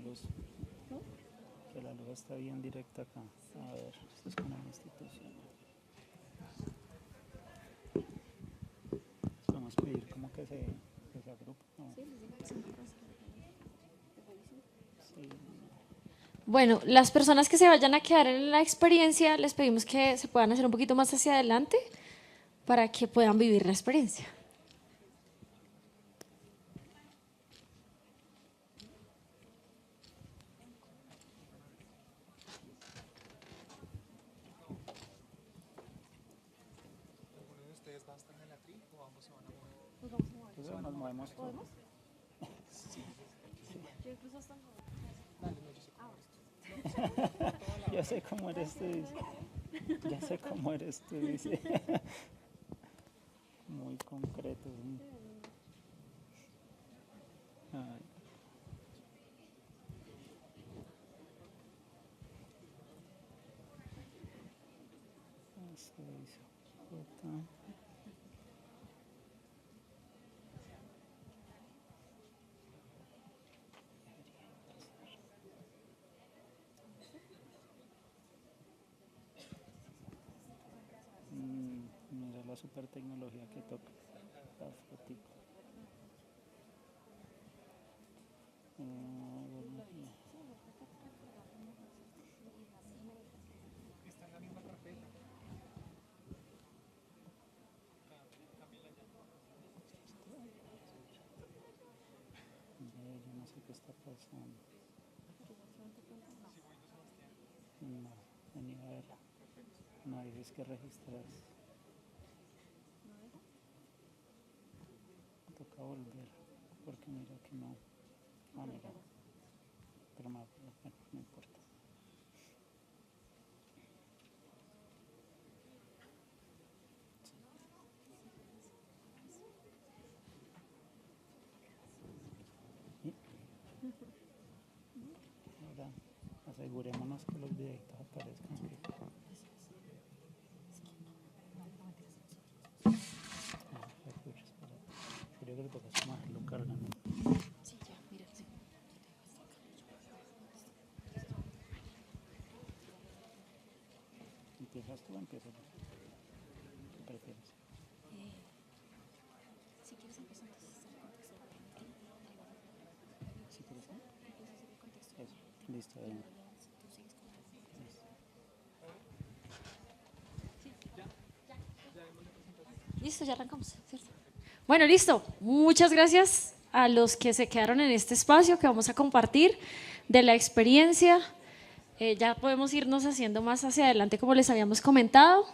luz, que la luz está bien directa acá. A ver, esto es como una institución. Vamos a pedir como que se agrupe, ¿no? Sí. Bueno, las personas que se vayan a quedar en la experiencia, les pedimos que se puedan hacer un poquito más hacia adelante para que puedan vivir la experiencia. Entonces nos movemos todos. Ya sé cómo eres tú, dice. Ya sé cómo eres tú, dice. Muy concreto. Ay. Eso dice. Mira la super tecnología que toca la fotico. Está en la misma carpeta. Yo no sé qué está pasando. No, vení a verla. No, dices que registrarse. Toca volver, porque mira que no. Ah, mira. Pero bueno, no importa. Ahora asegurémonos que los directos aparezcan. Creo que le toca más lo cargan. Sí, ya, mira, sí. ¿Empiezas tú o empiezo yo? ¿Qué prefieres? Si quieres empezar, entonces ¿Si quieres qué? Eso, listo, venga. Listo, ya arrancamos, ¿cierto? Bueno, listo. Muchas gracias a los que se quedaron en este espacio que vamos a compartir de la experiencia. Ya podemos irnos haciendo más hacia adelante, como les habíamos comentado.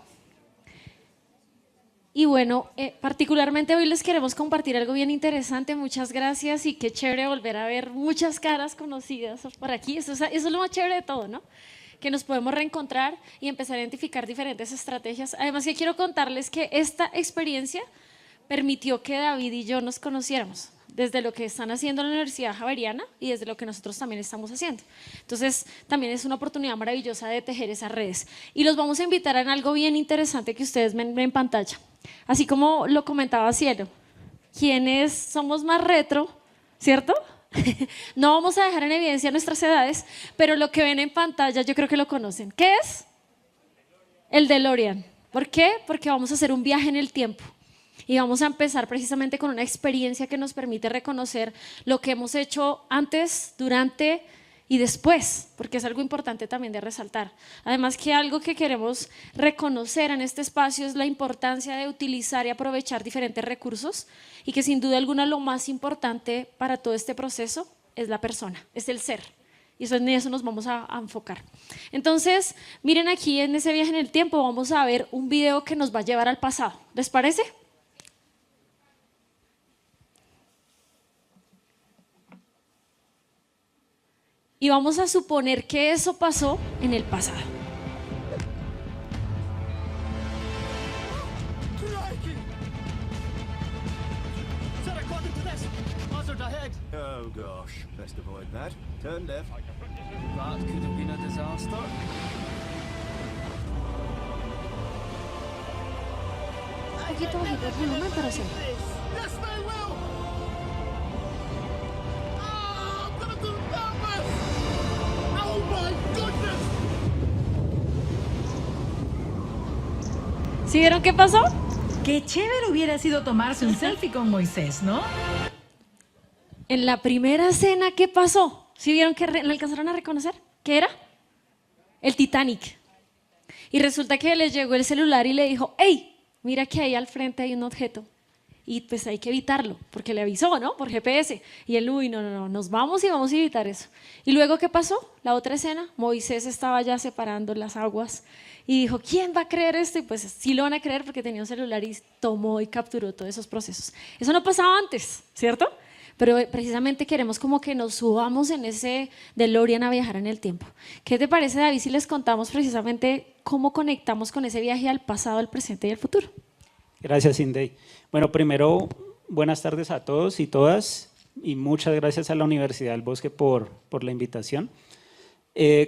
Y bueno, particularmente hoy les queremos compartir algo bien interesante. Muchas gracias y qué chévere volver a ver muchas caras conocidas por aquí. Eso es lo más chévere de todo, ¿no? Que nos podemos reencontrar y empezar a identificar diferentes estrategias. Además que quiero contarles que esta experiencia permitió que David y yo nos conociéramos desde lo que están haciendo en la Universidad Javeriana y desde lo que nosotros también estamos haciendo. Entonces, también es una oportunidad maravillosa de tejer esas redes. Y los vamos a invitar en algo bien interesante que ustedes ven en pantalla. Así como lo comentaba Cielo, quienes somos más retro, ¿cierto? No vamos a dejar en evidencia nuestras edades, pero lo que ven en pantalla yo creo que lo conocen. ¿Qué es? El DeLorean. ¿Por qué? Porque vamos a hacer un viaje en el tiempo. Y vamos a empezar precisamente con una experiencia que nos permite reconocer lo que hemos hecho antes, durante y después, porque es algo importante también de resaltar. Además que algo que queremos reconocer en este espacio es la importancia de utilizar y aprovechar diferentes recursos y que sin duda alguna lo más importante para todo este proceso es la persona, es el ser. Y en eso nos vamos a enfocar. Entonces, miren aquí en ese viaje en el tiempo vamos a ver un video que nos va a llevar al pasado. ¿Les parece? Y vamos a suponer que eso pasó en el pasado. Oh gosh, best avoid that. Turn left. That could have been a disaster. Un poquito bajito el volumen, pero sí. Yes, they will! Ah, I'm gonna do numbers! ¿Sí vieron qué pasó? Qué chévere hubiera sido tomarse un selfie con Moisés, ¿no? En la primera escena, ¿qué pasó? ¿Sí vieron que lo alcanzaron a reconocer? ¿Qué era? El Titanic. Y resulta que les llegó el celular y le dijo, hey, mira que ahí al frente hay un objeto. Y pues hay que evitarlo, porque le avisó, ¿no? Por GPS. Y él, uy, no, nos vamos y vamos a evitar eso. Y luego, ¿qué pasó? La otra escena, Moisés estaba ya separando las aguas y dijo, ¿quién va a creer esto? Y pues sí lo van a creer porque tenía un celular y tomó y capturó todos esos procesos. Eso no pasaba antes, ¿cierto? Pero precisamente queremos como que nos subamos en ese DeLorean a viajar en el tiempo. ¿Qué te parece, David, si les contamos precisamente cómo conectamos con ese viaje al pasado, al presente y al futuro? Gracias, Cindy. Bueno, primero, buenas tardes a todos y todas y muchas gracias a la Universidad del Bosque por la invitación.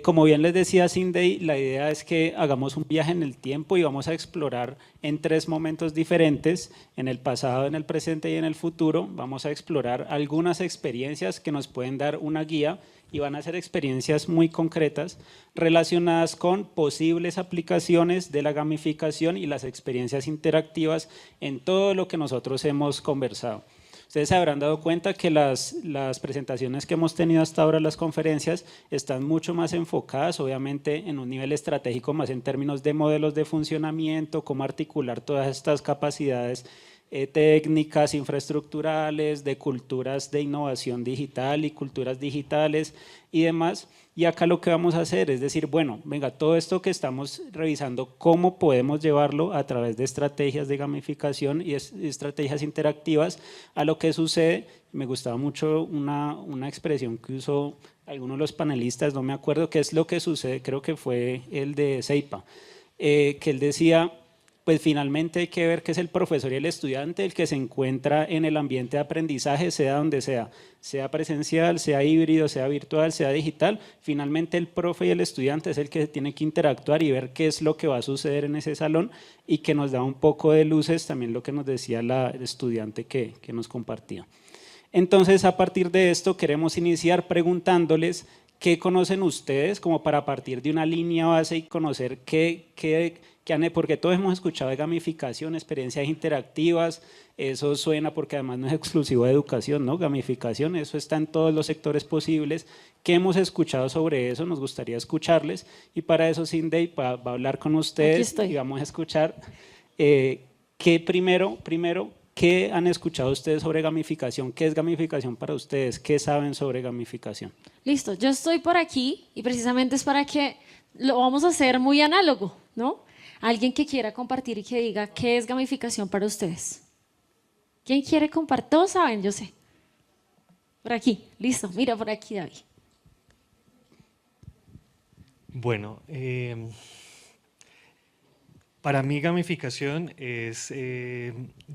Como bien les decía Cindy, la idea es que hagamos un viaje en el tiempo y vamos a explorar en 3 momentos diferentes, en el pasado, en el presente y en el futuro. Vamos a explorar algunas experiencias que nos pueden dar una guía y van a ser experiencias muy concretas relacionadas con posibles aplicaciones de la gamificación y las experiencias interactivas en todo lo que nosotros hemos conversado. Ustedes se habrán dado cuenta que las presentaciones que hemos tenido hasta ahora, las conferencias, están mucho más enfocadas, obviamente, en un nivel estratégico, más en términos de modelos de funcionamiento, cómo articular todas estas capacidades técnicas, infraestructurales, de culturas de innovación digital y culturas digitales y demás. Y acá lo que vamos a hacer es decir, bueno, venga, todo esto que estamos revisando, ¿cómo podemos llevarlo a través de estrategias de gamificación y estrategias interactivas a lo que sucede? Me gustaba mucho una expresión que usó alguno de los panelistas, no me acuerdo qué es lo que sucede, creo que fue el de Seipa, que él decía, pues finalmente hay que ver que es el profesor y el estudiante el que se encuentra en el ambiente de aprendizaje, sea donde sea presencial, sea híbrido, sea virtual, sea digital. Finalmente el profe y el estudiante es el que tiene que interactuar y ver qué es lo que va a suceder en ese salón y que nos da un poco de luces también lo que nos decía la estudiante que nos compartía. Entonces, a partir de esto queremos iniciar preguntándoles qué conocen ustedes como para partir de una línea base y conocer porque todos hemos escuchado de gamificación, experiencias interactivas, eso suena porque además no es exclusivo de educación, ¿no? Gamificación, eso está en todos los sectores posibles. ¿Qué hemos escuchado sobre eso? Nos gustaría escucharles y para eso Cindy va a hablar con ustedes y vamos a escuchar ¿qué han escuchado ustedes sobre gamificación? ¿Qué es gamificación para ustedes? ¿Qué saben sobre gamificación? Listo, yo estoy por aquí y precisamente es para que lo vamos a hacer muy análogo, ¿no? Alguien que quiera compartir y que diga qué es gamificación para ustedes. ¿Quién quiere compartir? Todos saben, yo sé. Por aquí, listo, mira por aquí, David. Bueno, para mí gamificación es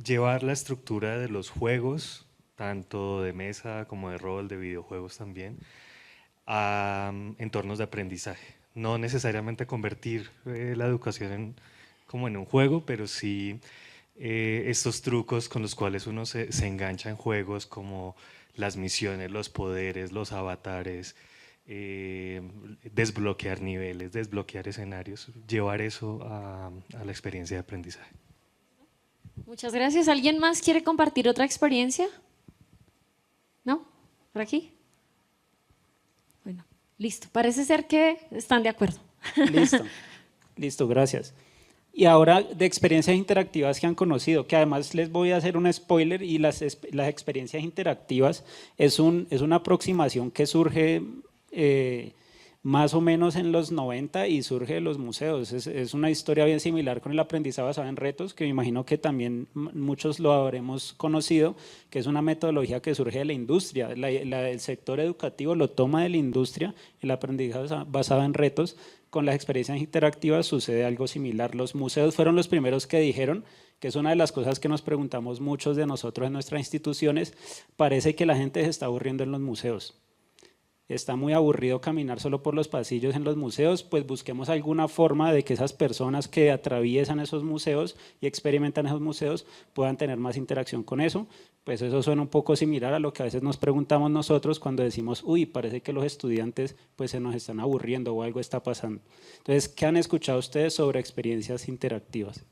llevar la estructura de los juegos, tanto de mesa como de rol, de videojuegos también, a entornos de aprendizaje. No necesariamente convertir la educación como en un juego, pero sí estos trucos con los cuales uno se engancha en juegos como las misiones, los poderes, los avatares, desbloquear niveles, desbloquear escenarios, llevar eso a la experiencia de aprendizaje. Muchas gracias. ¿Alguien más quiere compartir otra experiencia? ¿No? ¿Por aquí? Bueno, listo. Parece ser que están de acuerdo. Listo, gracias. Y ahora de experiencias interactivas que han conocido, que además les voy a hacer un spoiler y las experiencias interactivas es una aproximación que surge más o menos en los 90 y surge de los museos. Es una historia bien similar con el aprendizaje basado en retos, que me imagino que también muchos lo habremos conocido, que es una metodología que surge de la industria. El sector educativo lo toma de la industria, el aprendizaje basado en retos. Con las experiencias interactivas sucede algo similar. Los museos fueron los primeros que dijeron, que es una de las cosas que nos preguntamos muchos de nosotros en nuestras instituciones, parece que la gente se está aburriendo en los museos. Está muy aburrido caminar solo por los pasillos en los museos, pues busquemos alguna forma de que esas personas que atraviesan esos museos y experimentan esos museos puedan tener más interacción con eso. Pues eso suena un poco similar a lo que a veces nos preguntamos nosotros cuando decimos, uy, parece que los estudiantes pues se nos están aburriendo o algo está pasando. Entonces, ¿qué han escuchado ustedes sobre experiencias interactivas?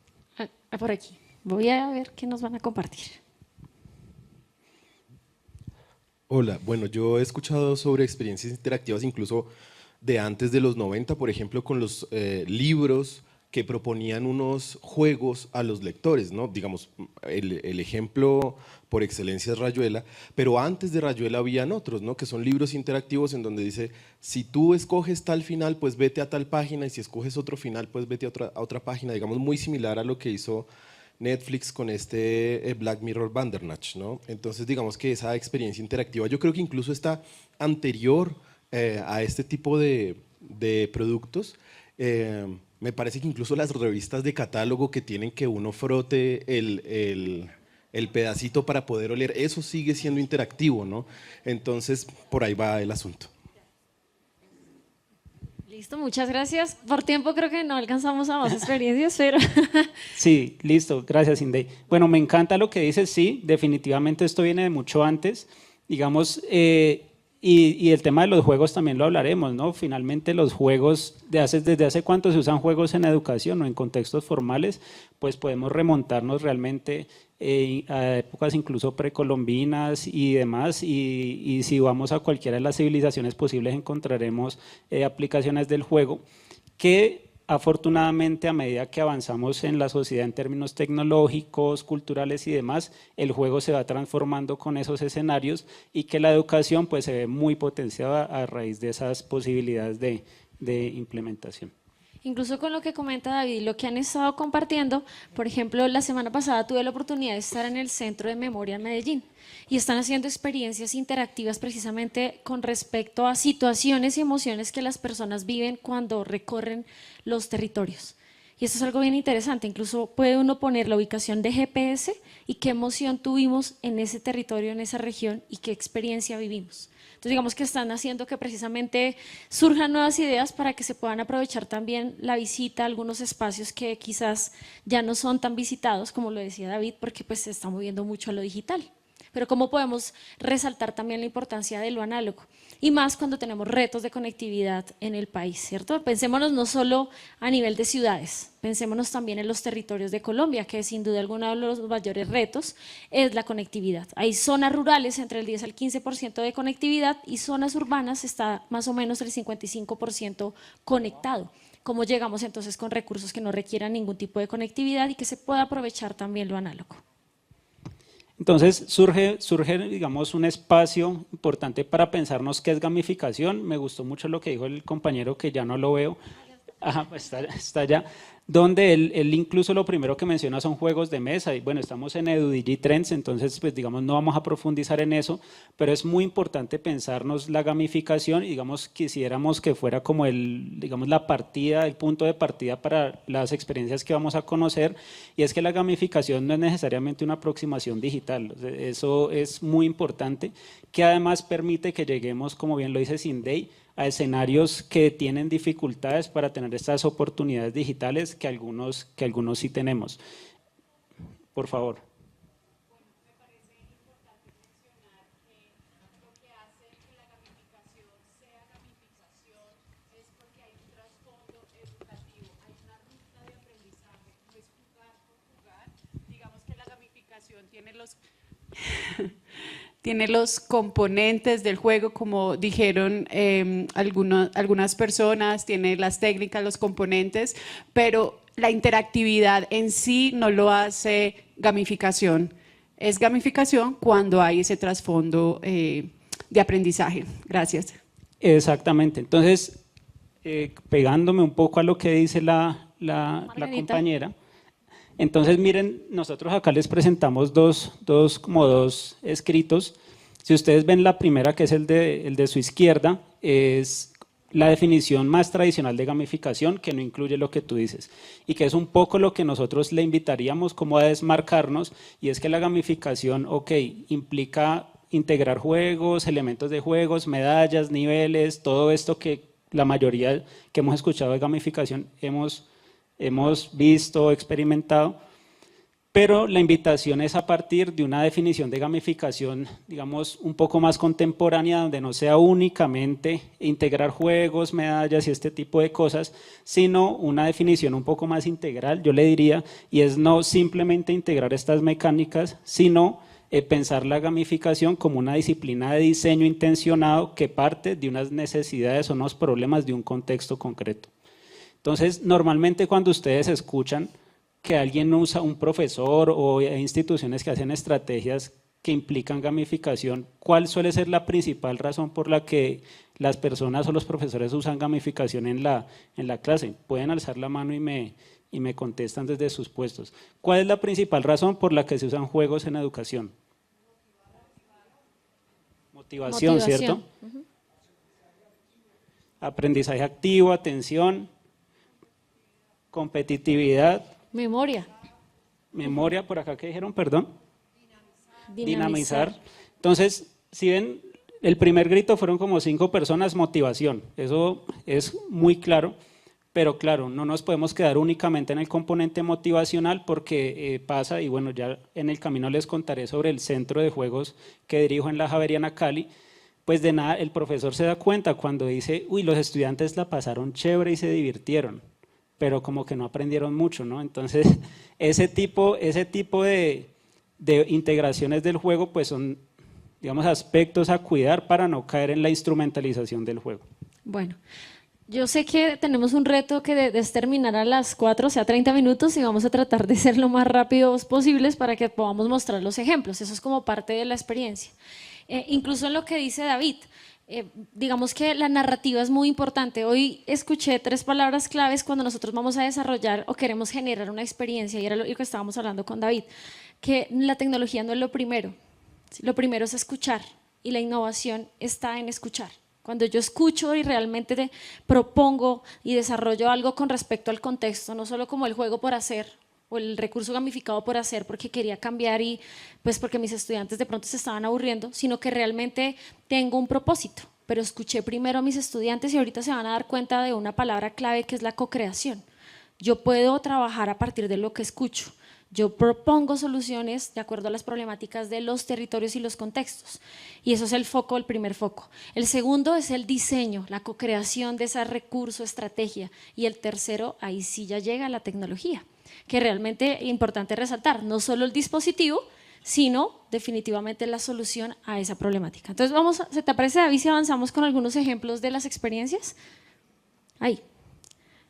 Por aquí. Voy a ver qué nos van a compartir. Hola, bueno, yo he escuchado sobre experiencias interactivas incluso de antes de los 90, por ejemplo, con los libros que proponían unos juegos a los lectores, ¿no? Digamos, el ejemplo por excelencia es Rayuela, pero antes de Rayuela habían otros, ¿no? Que son libros interactivos en donde dice, si tú escoges tal final, pues vete a tal página, y si escoges otro final, pues vete a otra página, digamos, muy similar a lo que hizo Netflix con este Black Mirror Bandersnatch, ¿no? Entonces, digamos que esa experiencia interactiva, yo creo que incluso está anterior a este tipo de productos. Me parece que incluso las revistas de catálogo que tienen que uno frote el pedacito para poder oler, eso sigue siendo interactivo, ¿no? Entonces, por ahí va el asunto. Listo, muchas gracias. Por tiempo creo que no alcanzamos a más experiencias, pero… Sí, listo, gracias Indey. Bueno, me encanta lo que dices, sí, definitivamente esto viene de mucho antes, digamos, y el tema de los juegos también lo hablaremos, ¿no? Finalmente los juegos, ¿desde hace cuánto se usan juegos en educación o en contextos formales? Pues podemos remontarnos realmente a épocas incluso precolombinas y demás, y si vamos a cualquiera de las civilizaciones posibles encontraremos aplicaciones del juego que afortunadamente a medida que avanzamos en la sociedad en términos tecnológicos, culturales y demás, el juego se va transformando con esos escenarios y que la educación pues se ve muy potenciada a raíz de esas posibilidades de implementación. Incluso con lo que comenta David, lo que han estado compartiendo, por ejemplo, la semana pasada tuve la oportunidad de estar en el Centro de Memoria en Medellín y están haciendo experiencias interactivas precisamente con respecto a situaciones y emociones que las personas viven cuando recorren los territorios. Y esto es algo bien interesante, incluso puede uno poner la ubicación de GPS y qué emoción tuvimos en ese territorio, en esa región y qué experiencia vivimos. Entonces digamos que están haciendo que precisamente surjan nuevas ideas para que se puedan aprovechar también la visita a algunos espacios que quizás ya no son tan visitados, como lo decía David, porque pues se está moviendo mucho a lo digital. Pero cómo podemos resaltar también la importancia de lo análogo y más cuando tenemos retos de conectividad en el país, ¿cierto? Pensémonos no solo a nivel de ciudades, pensémonos también en los territorios de Colombia, que sin duda alguno de los mayores retos es la conectividad. Hay zonas rurales entre el 10 al 15% de conectividad y zonas urbanas está más o menos el 55% conectado. ¿Cómo llegamos entonces con recursos que no requieran ningún tipo de conectividad y que se pueda aprovechar también lo análogo? Entonces surge, digamos, un espacio importante para pensarnos qué es gamificación. Me gustó mucho lo que dijo el compañero que ya no lo veo. Ajá, está allá. Donde él incluso lo primero que menciona son juegos de mesa y bueno, estamos en EduDigiTrends, entonces pues digamos no vamos a profundizar en eso, pero es muy importante pensarnos la gamificación y digamos quisiéramos que fuera como digamos la partida, el punto de partida para las experiencias que vamos a conocer y es que la gamificación no es necesariamente una aproximación digital, eso es muy importante, que además permite que lleguemos, como bien lo dice Sindey, a escenarios que tienen dificultades para tener estas oportunidades digitales que algunos sí tenemos. Por favor. Me parece importante mencionar que lo que hace que la gamificación sea gamificación es porque hay un trasfondo educativo, hay una ruta de aprendizaje, no es jugar por jugar. Digamos que la gamificación tiene los componentes del juego, como dijeron algunas personas, tiene las técnicas, los componentes, pero la interactividad en sí no lo hace gamificación. Es gamificación cuando hay ese trasfondo de aprendizaje. Gracias. Exactamente. Entonces, pegándome un poco a lo que dice la compañera, entonces miren, nosotros acá les presentamos dos escritos. Si ustedes ven la primera, que es el de su izquierda, es la definición más tradicional de gamificación, que no incluye lo que tú dices, y que es un poco lo que nosotros le invitaríamos como a desmarcarnos, y es que la gamificación, ok, implica integrar juegos, elementos de juegos, medallas, niveles, todo esto que la mayoría que hemos escuchado de gamificación hemos visto, experimentado, pero la invitación es a partir de una definición de gamificación, digamos, un poco más contemporánea, donde no sea únicamente integrar juegos, medallas y este tipo de cosas, sino una definición un poco más integral, yo le diría, y es no simplemente integrar estas mecánicas, sino pensar la gamificación como una disciplina de diseño intencionado que parte de unas necesidades o unos problemas de un contexto concreto. Entonces, normalmente cuando ustedes escuchan que alguien usa, un profesor o instituciones que hacen estrategias que implican gamificación, ¿cuál suele ser la principal razón por la que las personas o los profesores usan gamificación en la clase? Pueden alzar la mano y me contestan desde sus puestos. ¿Cuál es la principal razón por la que se usan juegos en educación? Motivación, ¿cierto? Aprendizaje activo, atención, competitividad. Memoria, por acá que dijeron, perdón. Dinamizar. Entonces, si ven, el primer grito fueron como 5 personas, motivación. Eso es muy claro, pero claro, no nos podemos quedar únicamente en el componente motivacional porque pasa, y bueno, ya en el camino les contaré sobre el centro de juegos que dirijo en la Javeriana Cali, pues de nada, el profesor se da cuenta cuando dice, uy, los estudiantes la pasaron chévere y se divirtieron, pero como que no aprendieron mucho, ¿no? Entonces, ese tipo de integraciones del juego, pues son, digamos, aspectos a cuidar para no caer en la instrumentalización del juego. Bueno, yo sé que tenemos un reto que es terminar a las 4, o sea, 30 minutos, y vamos a tratar de ser lo más rápidos posibles para que podamos mostrar los ejemplos. Eso es como parte de la experiencia. Incluso en lo que dice David, digamos que la narrativa es muy importante. Hoy escuché 3 palabras claves cuando nosotros vamos a desarrollar o queremos generar una experiencia, y era lo que estábamos hablando con David, que la tecnología no es lo primero es escuchar, y la innovación está en escuchar. Cuando yo escucho y realmente propongo y desarrollo algo con respecto al contexto, no solo como el juego por hacer o el recurso gamificado por hacer porque quería cambiar y pues porque mis estudiantes de pronto se estaban aburriendo, sino que realmente tengo un propósito. Pero escuché primero a mis estudiantes y ahorita se van a dar cuenta de una palabra clave que es la co-creación. Yo puedo trabajar a partir de lo que escucho. Yo propongo soluciones de acuerdo a las problemáticas de los territorios y los contextos. Y eso es el foco, el primer foco. El segundo es el diseño, la co-creación de ese recurso, estrategia. Y el tercero, ahí sí ya llega la tecnología, que realmente es importante resaltar, no solo el dispositivo, sino definitivamente la solución a esa problemática. Entonces, ¿se te parece, David, si avanzamos con algunos ejemplos de las experiencias? Ahí.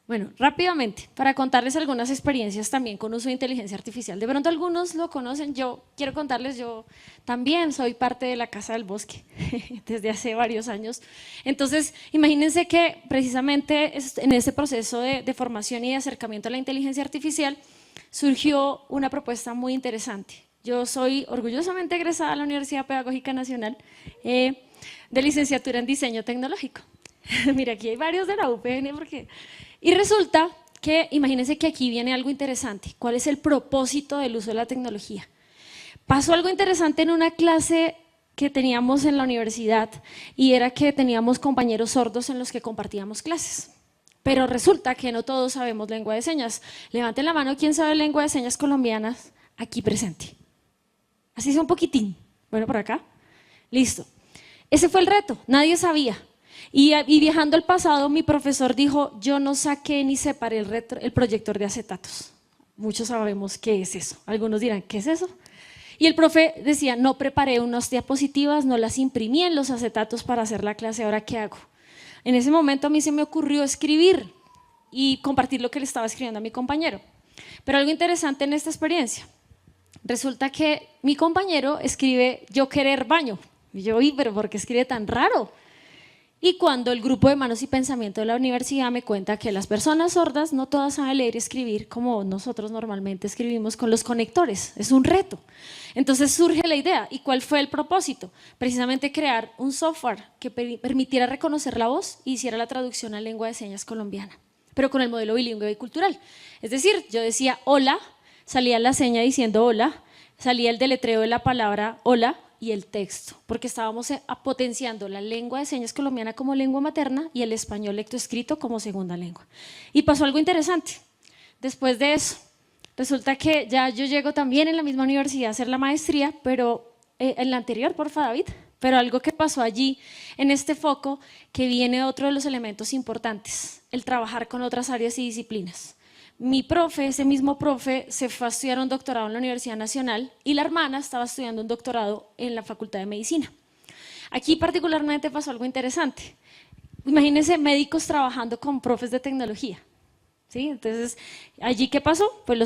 Bueno, rápidamente, para contarles algunas experiencias también con uso de inteligencia artificial. De pronto algunos lo conocen, yo quiero contarles, yo también soy parte de la Casa del Bosque desde hace varios años. Entonces, imagínense que precisamente en este proceso de formación y de acercamiento a la inteligencia artificial surgió una propuesta muy interesante. Yo soy orgullosamente egresada a la Universidad Pedagógica Nacional de licenciatura en Diseño Tecnológico. Mira, aquí hay varios de la UPN porque... Y resulta que, imagínense que aquí viene algo interesante. ¿Cuál es el propósito del uso de la tecnología? Pasó algo interesante en una clase que teníamos en la universidad y era que teníamos compañeros sordos en los que compartíamos clases. Pero resulta que no todos sabemos lengua de señas. Levanten la mano, ¿quién sabe lengua de señas colombianas aquí presente? Así sea un poquitín. Bueno, por acá. Listo. Ese fue el reto, nadie sabía. Y viajando al pasado, mi profesor dijo, yo no saqué ni separé el proyector de acetatos. Muchos sabemos qué es eso. Algunos dirán, ¿qué es eso? Y el profe decía, no preparé unas diapositivas, no las imprimí en los acetatos para hacer la clase, ¿ahora qué hago? En ese momento a mí se me ocurrió escribir y compartir lo que le estaba escribiendo a mi compañero. Pero algo interesante en esta experiencia, resulta que mi compañero escribe, yo querer baño. Y yo, pero ¿por qué escribe tan raro? Y cuando el grupo de Manos y Pensamiento de la universidad me cuenta que las personas sordas no todas saben leer y escribir como nosotros normalmente escribimos con los conectores, es un reto. Entonces surge la idea, ¿y cuál fue el propósito? Precisamente crear un software que permitiera reconocer la voz y hiciera la traducción a lengua de señas colombiana, pero con el modelo bilingüe y cultural. Es decir, yo decía hola, salía la seña diciendo hola, salía el deletreo de la palabra hola, y el texto, porque estábamos potenciando la lengua de señas colombiana como lengua materna y el español lectoescrito como segunda lengua. Y pasó algo interesante. Después de eso, Resulta que ya yo llego también en la misma universidad a hacer la maestría, pero en la anterior, porfa, David. Pero algo que pasó allí, en este foco, que viene otro de los elementos importantes, el trabajar con otras áreas y disciplinas. Mi profe, ese mismo profe, se fue a estudiar un doctorado en la Universidad Nacional y la hermana estaba estudiando un doctorado en la Facultad de Medicina. Aquí particularmente pasó algo interesante. Imagínense médicos trabajando con profes de tecnología. ¿Sí? Entonces, ¿allí qué pasó? Pues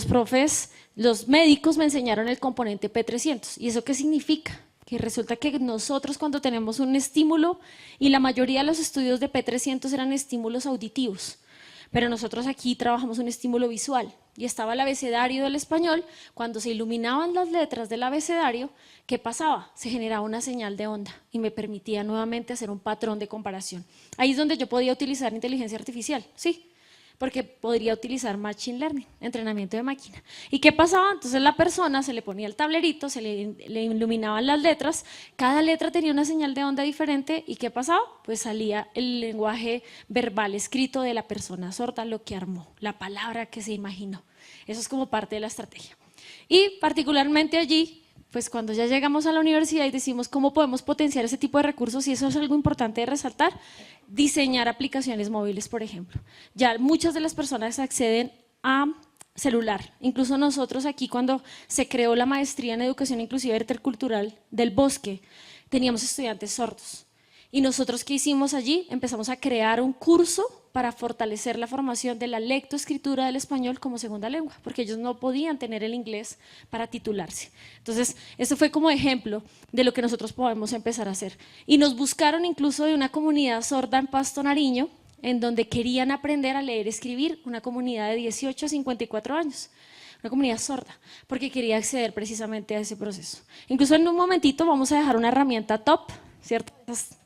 los médicos me enseñaron el componente P300. ¿Y eso qué significa? Que resulta que nosotros cuando tenemos un estímulo, y la mayoría de los estudios de P300 eran estímulos auditivos, pero nosotros aquí trabajamos un estímulo visual, y estaba el abecedario del español. Cuando se iluminaban las letras del abecedario, ¿qué pasaba? Se generaba una señal de onda y me permitía nuevamente hacer un patrón de comparación. Ahí es donde yo podía utilizar inteligencia artificial, ¿sí? Porque podría utilizar Machine Learning, entrenamiento de máquina. ¿Y qué pasaba? Entonces la persona se le ponía el tablerito, se le iluminaban las letras, cada letra tenía una señal de onda diferente, ¿y qué pasaba? Pues salía el lenguaje verbal escrito de la persona sorda, lo que armó, la palabra que se imaginó. Eso es como parte de la estrategia. Y particularmente allí, pues cuando ya llegamos a la universidad y decimos cómo podemos potenciar ese tipo de recursos, y eso es algo importante de resaltar, diseñar aplicaciones móviles, por ejemplo. Ya muchas de las personas acceden a celular. Incluso nosotros aquí, cuando se creó la maestría en educación inclusiva intercultural del Bosque, teníamos estudiantes sordos. Y nosotros, ¿qué hicimos allí? Empezamos a crear un curso para fortalecer la formación de la lectoescritura del español como segunda lengua, porque ellos no podían tener el inglés para titularse. Entonces, eso fue como ejemplo de lo que nosotros podemos empezar a hacer. Y nos buscaron incluso de una comunidad sorda en Pasto, Nariño, en donde querían aprender a leer y escribir, una comunidad de 18 a 54 años. Una comunidad sorda, porque quería acceder precisamente a ese proceso. Incluso en un momentito vamos a dejar una herramienta top, ¿cierto?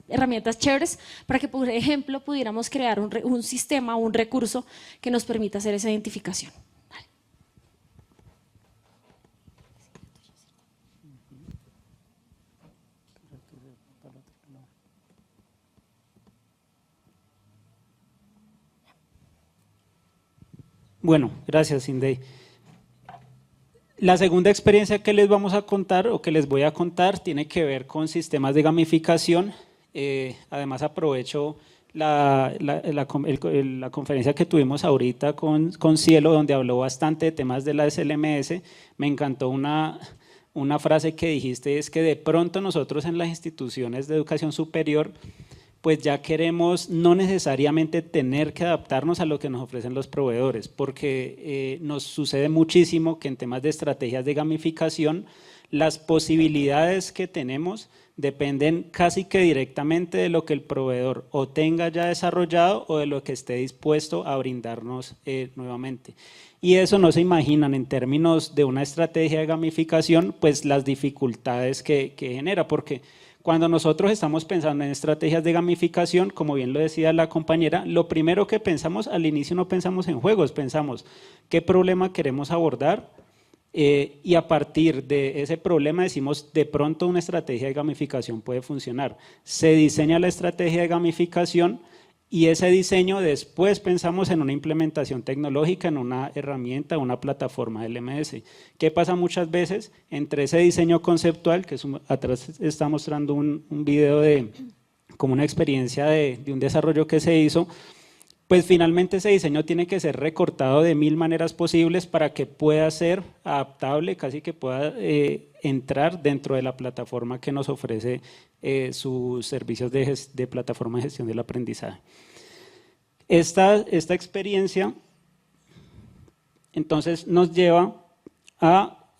Herramientas chéveres para que, por ejemplo, pudiéramos crear un sistema, un recurso que nos permita hacer esa identificación. Vale. Bueno, gracias, Cindy. La segunda experiencia que les vamos a contar o que les voy a contar tiene que ver con sistemas de gamificación. Además aprovecho la conferencia que tuvimos ahorita con Cielo, donde habló bastante de temas de la SLMS. Me encantó una frase que dijiste, es que de pronto nosotros en las instituciones de educación superior pues ya queremos no necesariamente tener que adaptarnos a lo que nos ofrecen los proveedores, porque nos sucede muchísimo que en temas de estrategias de gamificación las posibilidades que tenemos dependen casi que directamente de lo que el proveedor o tenga ya desarrollado o de lo que esté dispuesto a brindarnos nuevamente. Y eso no se imaginan en términos de una estrategia de gamificación, pues las dificultades que genera, porque cuando nosotros estamos pensando en estrategias de gamificación, como bien lo decía la compañera, lo primero que pensamos, al inicio no pensamos en juegos, pensamos qué problema queremos abordar y a partir de ese problema decimos de pronto una estrategia de gamificación puede funcionar. Se diseña la estrategia de gamificación y ese diseño después pensamos en una implementación tecnológica, en una herramienta, una plataforma del LMS. ¿Qué pasa muchas veces? Entre ese diseño conceptual, que atrás está mostrando un video de como una experiencia de un desarrollo que se hizo, pues finalmente ese diseño tiene que ser recortado de 1000 maneras posibles para que pueda ser adaptable, casi que pueda entrar dentro de la plataforma que nos ofrece sus servicios de plataforma de gestión del aprendizaje. Esta experiencia entonces nos lleva a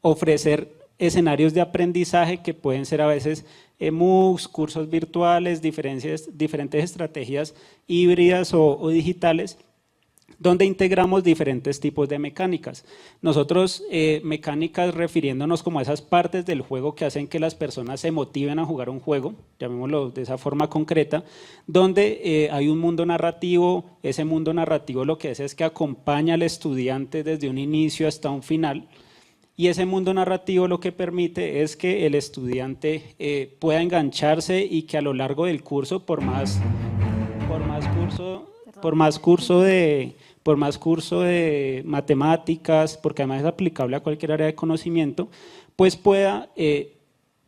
ofrecer escenarios de aprendizaje que pueden ser a veces MOOCs, cursos virtuales, diferentes estrategias híbridas o digitales, donde integramos diferentes tipos de mecánicas. Nosotros, mecánicas refiriéndonos como a esas partes del juego que hacen que las personas se motiven a jugar un juego, llamémoslo de esa forma concreta, donde hay un mundo narrativo, ese mundo narrativo lo que hace es que acompaña al estudiante desde un inicio hasta un final, y ese mundo narrativo lo que permite es que el estudiante pueda engancharse y que a lo largo del curso, por más curso por más curso de matemáticas, porque además es aplicable a cualquier área de conocimiento, pues pueda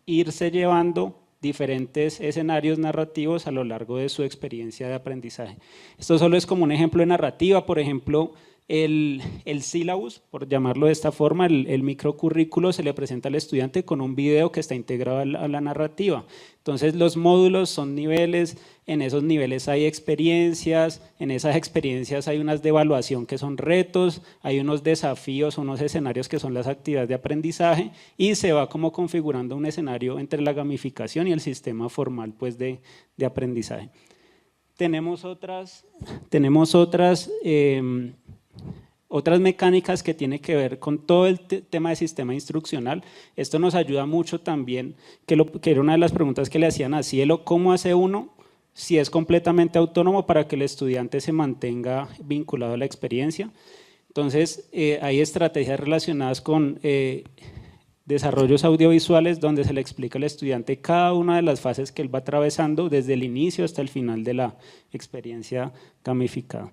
irse llevando diferentes escenarios narrativos a lo largo de su experiencia de aprendizaje. Esto solo es como un ejemplo de narrativa, por ejemplo, el syllabus, por llamarlo de esta forma, el microcurrículo se le presenta al estudiante con un video que está integrado a la narrativa. Entonces los módulos son niveles, en esos niveles hay experiencias, en esas experiencias hay unas de evaluación que son retos, hay unos desafíos, unos escenarios que son las actividades de aprendizaje y se va como configurando un escenario entre la gamificación y el sistema formal pues, de aprendizaje. Tenemos otras mecánicas que tienen que ver con todo el tema de sistema instruccional. Esto nos ayuda mucho también, que era una de las preguntas que le hacían a Cielo, ¿cómo hace uno si es completamente autónomo para que el estudiante se mantenga vinculado a la experiencia? Entonces, hay estrategias relacionadas con desarrollos audiovisuales donde se le explica al estudiante cada una de las fases que él va atravesando desde el inicio hasta el final de la experiencia gamificada.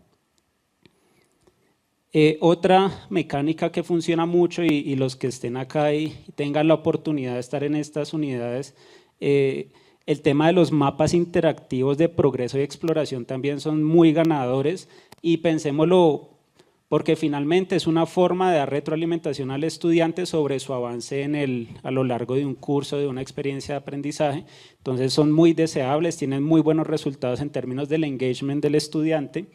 Otra mecánica que funciona mucho y los que estén acá y tengan la oportunidad de estar en estas unidades, el tema de los mapas interactivos de progreso y exploración también son muy ganadores y pensémoslo porque finalmente es una forma de dar retroalimentación al estudiante sobre su avance a lo largo de un curso, de una experiencia de aprendizaje. Entonces son muy deseables, tienen muy buenos resultados en términos del engagement del estudiante.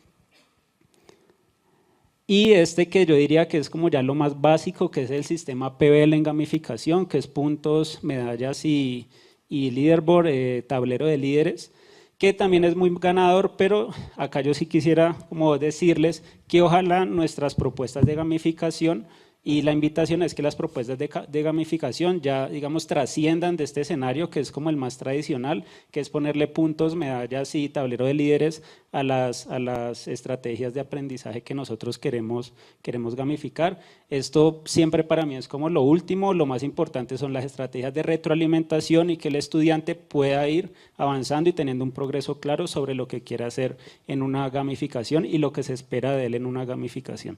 Y que yo diría que es como ya lo más básico, que es el sistema PBL en gamificación, que es puntos, medallas y leaderboard, tablero de líderes, que también es muy ganador, pero acá yo sí quisiera como decirles que ojalá nuestras propuestas de gamificación y la invitación es que las propuestas de gamificación ya, digamos, trasciendan de este escenario que es como el más tradicional, que es ponerle puntos, medallas y tablero de líderes a las estrategias de aprendizaje que nosotros queremos gamificar. Esto siempre para mí es como lo último, lo más importante son las estrategias de retroalimentación y que el estudiante pueda ir avanzando y teniendo un progreso claro sobre lo que quiere hacer en una gamificación y lo que se espera de él en una gamificación.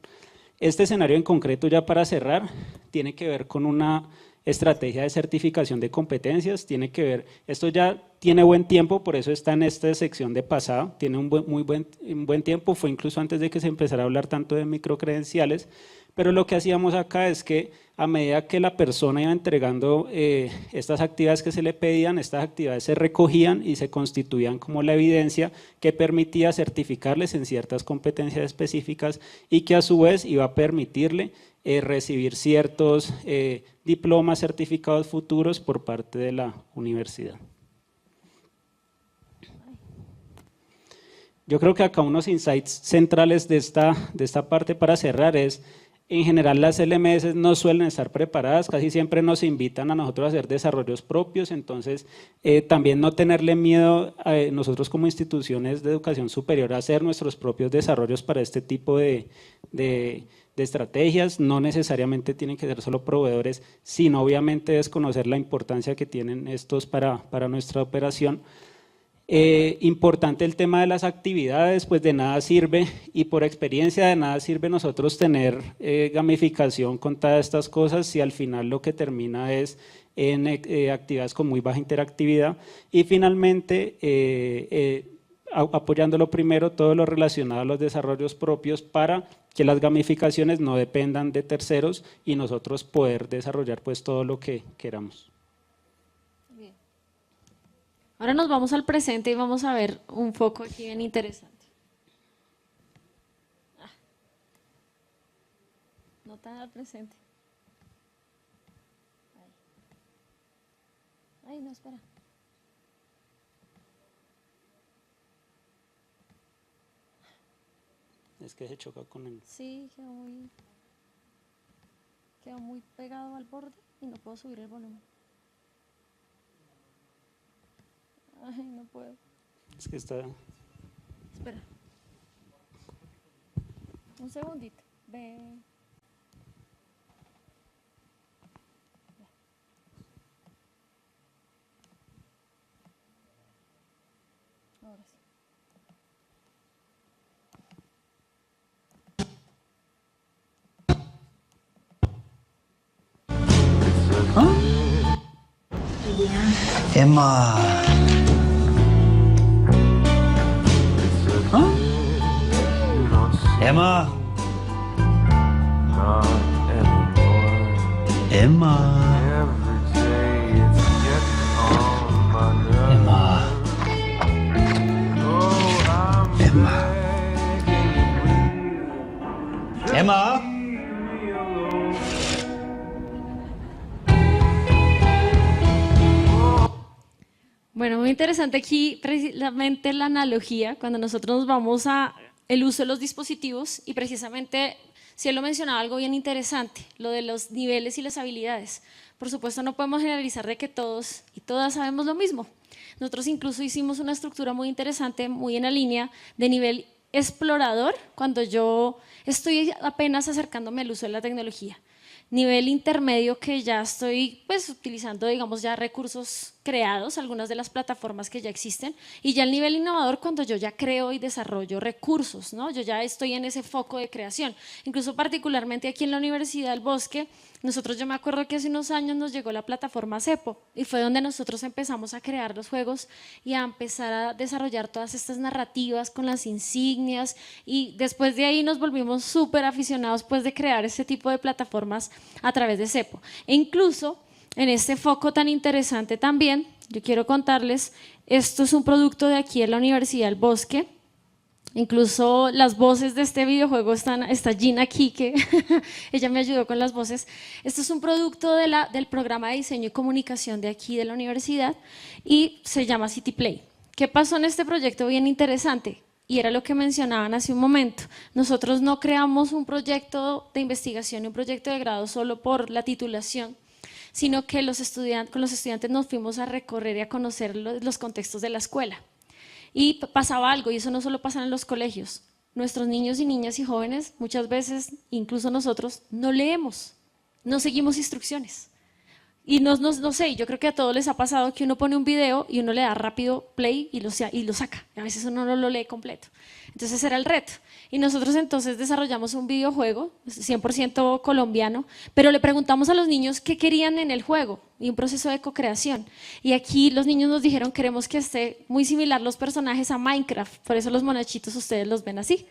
Este escenario en concreto, ya para cerrar, tiene que ver con una estrategia de certificación de competencias, esto ya tiene buen tiempo, por eso está en esta sección de pasado, tiene un buen tiempo, fue incluso antes de que se empezara a hablar tanto de microcredenciales, pero lo que hacíamos acá es que a medida que la persona iba entregando estas actividades que se le pedían, estas actividades se recogían y se constituían como la evidencia que permitía certificarles en ciertas competencias específicas y que a su vez iba a permitirle recibir ciertos diplomas, certificados futuros por parte de la universidad. Yo creo que acá unos insights centrales de esta parte para cerrar es, en general las LMS no suelen estar preparadas, casi siempre nos invitan a nosotros a hacer desarrollos propios, entonces también no tenerle miedo a nosotros como instituciones de educación superior a hacer nuestros propios desarrollos para este tipo de estrategias, no necesariamente tienen que ser solo proveedores, sino obviamente desconocer la importancia que tienen estos para nuestra operación. Importante el tema de las actividades, pues de nada sirve y por experiencia de nada sirve nosotros tener gamificación con todas estas cosas si al final lo que termina es en actividades con muy baja interactividad y finalmente apoyándolo primero todo lo relacionado a los desarrollos propios para que las gamificaciones no dependan de terceros y nosotros poder desarrollar pues todo lo que queramos. Ahora nos vamos al presente y vamos a ver un foco aquí bien interesante. No tan al presente. Ay, no, espera. Es que se choca con el… Sí, quedó muy pegado al borde y no puedo subir el volumen. Ay, no puedo. Es que está… Espera. Un segundito. Ve. Ahora sí. Emma. Huh? Emma. Emma. Emma. Emma. Emma. Bueno, muy interesante aquí precisamente la analogía cuando nosotros nos vamos a el uso de los dispositivos y precisamente Cielo mencionaba algo bien interesante, lo de los niveles y las habilidades. Por supuesto no podemos generalizar de que todos y todas sabemos lo mismo. Nosotros incluso hicimos una estructura muy interesante, muy en la línea de nivel explorador cuando yo estoy apenas acercándome al uso de la tecnología. Nivel intermedio que ya estoy pues utilizando digamos ya recursos creados, algunas de las plataformas que ya existen, y ya el nivel innovador cuando yo ya creo y desarrollo recursos, ¿no? Yo ya estoy en ese foco de creación. Incluso particularmente aquí en la Universidad del Bosque, nosotros yo me acuerdo que hace unos años nos llegó la plataforma Cepo y fue donde nosotros empezamos a crear los juegos y a empezar a desarrollar todas estas narrativas con las insignias y después de ahí nos volvimos súper aficionados pues de crear este tipo de plataformas a través de Cepo. E incluso en este foco tan interesante también, yo quiero contarles, esto es un producto de aquí en la Universidad del Bosque. Incluso las voces de este videojuego está Gina aquí, que ella me ayudó con las voces. Esto es un producto del programa de diseño y comunicación de aquí de la universidad y se llama City Play. ¿Qué pasó en este proyecto bien interesante? Y era lo que mencionaban hace un momento. Nosotros no creamos un proyecto de investigación y un proyecto de grado solo por la titulación, sino que con los estudiantes nos fuimos a recorrer y a conocer los contextos de la escuela. Y pasaba algo, y eso no solo pasa en los colegios. Nuestros niños y niñas y jóvenes, muchas veces, incluso nosotros, no leemos, no seguimos instrucciones. Y no sé, yo creo que a todos les ha pasado que uno pone un video y uno le da rápido play y lo saca. A veces uno no lo lee completo. Entonces ese era el reto. Y nosotros entonces desarrollamos un videojuego 100% colombiano, pero le preguntamos a los niños qué querían en el juego y un proceso de co-creación. Y aquí los niños nos dijeron queremos que esté muy similar los personajes a Minecraft, por eso los monachitos ustedes los ven así.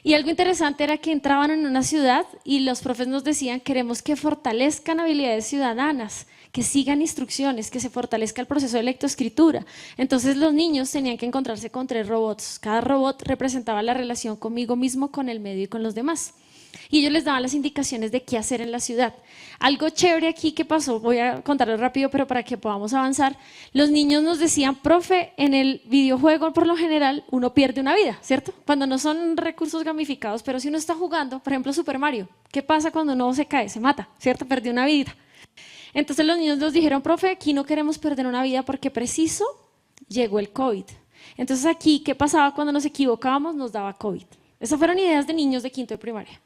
Y algo interesante era que entraban en una ciudad y los profes nos decían queremos que fortalezcan habilidades ciudadanas, que sigan instrucciones, que se fortalezca el proceso de lectoescritura. Entonces los niños tenían que encontrarse con 3 robots. Cada robot representaba la relación conmigo mismo, con el medio y con los demás. Y ellos les daban las indicaciones de qué hacer en la ciudad. Algo chévere aquí que pasó, voy a contarlo rápido, pero para que podamos avanzar. Los niños nos decían, profe, en el videojuego por lo general uno pierde una vida, ¿cierto? Cuando no son recursos gamificados, pero si uno está jugando, por ejemplo Super Mario, ¿qué pasa cuando uno se cae? Se mata, ¿cierto? Perdió una vida. Entonces los niños nos dijeron, profe, aquí no queremos perder una vida porque preciso llegó el COVID. Entonces aquí, ¿qué pasaba cuando nos equivocábamos? Nos daba COVID. Esas fueron ideas de niños de quinto de primaria.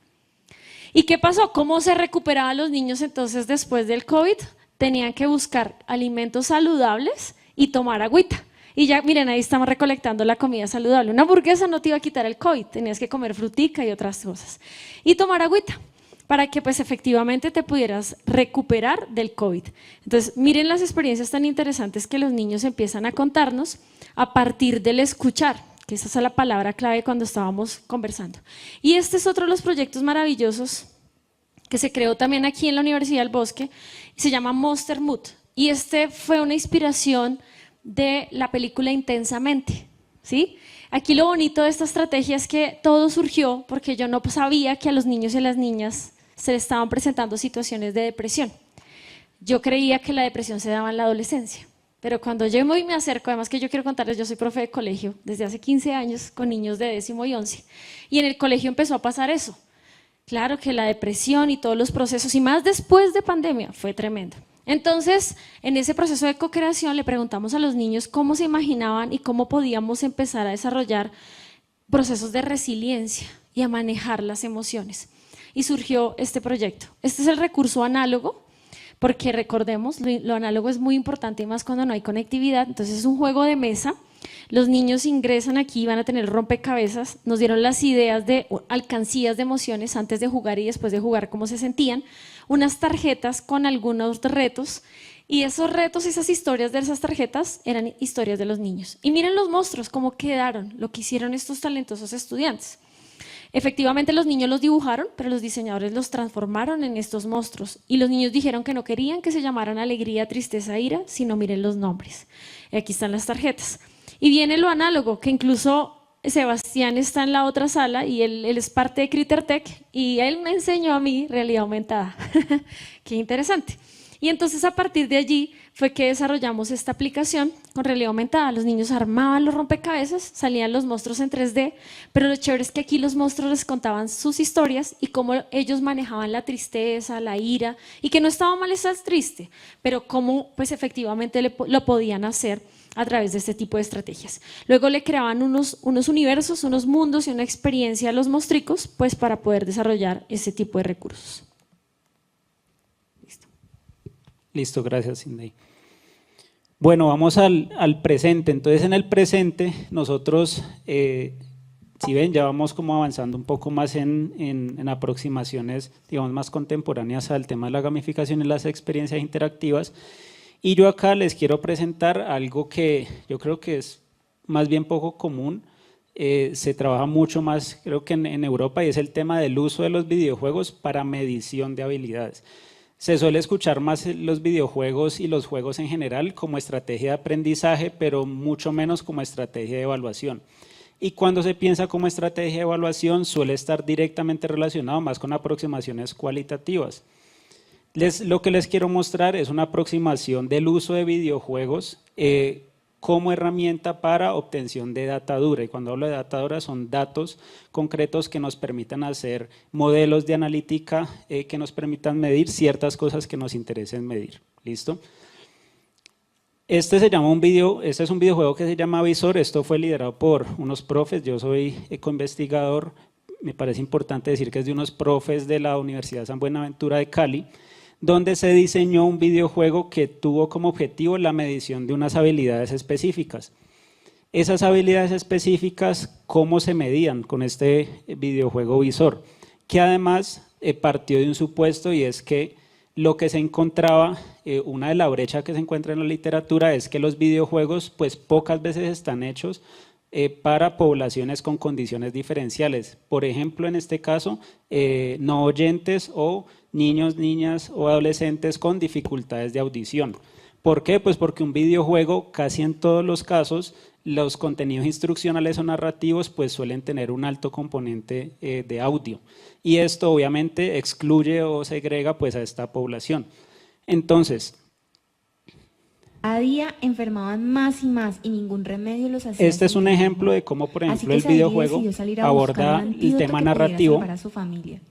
¿Y qué pasó? ¿Cómo se recuperaban los niños entonces después del COVID? Tenían que buscar alimentos saludables y tomar agüita. Y ya, miren, ahí estamos recolectando la comida saludable. Una hamburguesa no te iba a quitar el COVID, tenías que comer frutica y otras cosas. Y tomar agüita, para que pues efectivamente te pudieras recuperar del COVID. Entonces, miren las experiencias tan interesantes que los niños empiezan a contarnos a partir del escuchar, que esa es la palabra clave cuando estábamos conversando. Y este es otro de los proyectos maravillosos que se creó también aquí en la Universidad del Bosque, se llama Monster Mood. Y este fue una inspiración de la película Intensamente, ¿sí? Aquí lo bonito de esta estrategia es que todo surgió porque yo no sabía que a los niños y a las niñas se les estaban presentando situaciones de depresión. Yo creía que la depresión se daba en la adolescencia. Pero cuando yo me acerco, además que yo quiero contarles, yo soy profe de colegio desde hace 15 años con niños de 10º y 11. Y en el colegio empezó a pasar eso. Claro que la depresión y todos los procesos, y más después de pandemia, fue tremendo. Entonces, en ese proceso de co-creación le preguntamos a los niños cómo se imaginaban y cómo podíamos empezar a desarrollar procesos de resiliencia y a manejar las emociones. Y surgió este proyecto. Este es el recurso análogo, porque recordemos, lo análogo es muy importante y más cuando no hay conectividad. Entonces es un juego de mesa. Los niños ingresan aquí, van a tener rompecabezas, nos dieron las ideas de alcancías de emociones antes de jugar y después de jugar, cómo se sentían, unas tarjetas con algunos retos, y esos retos, esas historias de esas tarjetas eran historias de los niños. Y miren los monstruos, cómo quedaron, lo que hicieron estos talentosos estudiantes. Efectivamente los niños los dibujaron, pero los diseñadores los transformaron en estos monstruos. Y los niños dijeron que no querían que se llamaran alegría, tristeza, ira, sino miren los nombres. Y aquí están las tarjetas. Y viene lo análogo, que incluso Sebastián está en la otra sala y él es parte de Crittertech y él me enseñó a mí realidad aumentada. Qué interesante. Y entonces a partir de allí fue que desarrollamos esta aplicación con realidad aumentada. Los niños armaban los rompecabezas, salían los monstruos en 3D, pero lo chévere es que aquí los monstruos les contaban sus historias y cómo ellos manejaban la tristeza, la ira, y que no estaba mal estar triste, pero cómo pues efectivamente lo podían hacer a través de este tipo de estrategias. Luego le creaban unos universos, unos mundos y una experiencia a los monstruos pues para poder desarrollar ese tipo de recursos. Listo, gracias, Cindy. Bueno, vamos al presente. Entonces, en el presente, nosotros, si ven, ya vamos como avanzando un poco más en aproximaciones, digamos, más contemporáneas al tema de la gamificación y las experiencias interactivas. Y yo acá les quiero presentar algo que yo creo que es más bien poco común, se trabaja mucho más, creo que en Europa, y es el tema del uso de los videojuegos para medición de habilidades. Se suele escuchar más los videojuegos y los juegos en general como estrategia de aprendizaje, pero mucho menos como estrategia de evaluación. Y cuando se piensa como estrategia de evaluación, suele estar directamente relacionado más con aproximaciones cualitativas. Lo que les quiero mostrar es una aproximación del uso de videojuegos como herramienta para obtención de data dura. Y cuando hablo de data dura son datos concretos que nos permitan hacer modelos de analítica que nos permitan medir ciertas cosas que nos interesen medir. ¿Listo? Este es un videojuego que se llama Visor. Esto fue liderado por unos profes. Yo soy coinvestigador. Me parece importante decir que es de unos profes de la Universidad San Buenaventura de Cali, donde se diseñó un videojuego que tuvo como objetivo la medición de unas habilidades específicas. Esas habilidades específicas, ¿cómo se medían con este videojuego Visor? Que además partió de un supuesto, y es que lo que se encontraba, una de la brecha que se encuentra en la literatura es que los videojuegos pues pocas veces están hechos para poblaciones con condiciones diferenciales. Por ejemplo, en este caso, no oyentes o niños, niñas o adolescentes con dificultades de audición. ¿Por qué? Pues porque un videojuego, casi en todos los casos, los contenidos instruccionales o narrativos pues suelen tener un alto componente de audio. Y esto obviamente excluye o segrega pues a esta población. Entonces, cada día enfermaban más y más y ningún remedio los hacía. Este es un ejemplo de cómo, por ejemplo, el videojuego aborda el tema narrativo. Para su familia.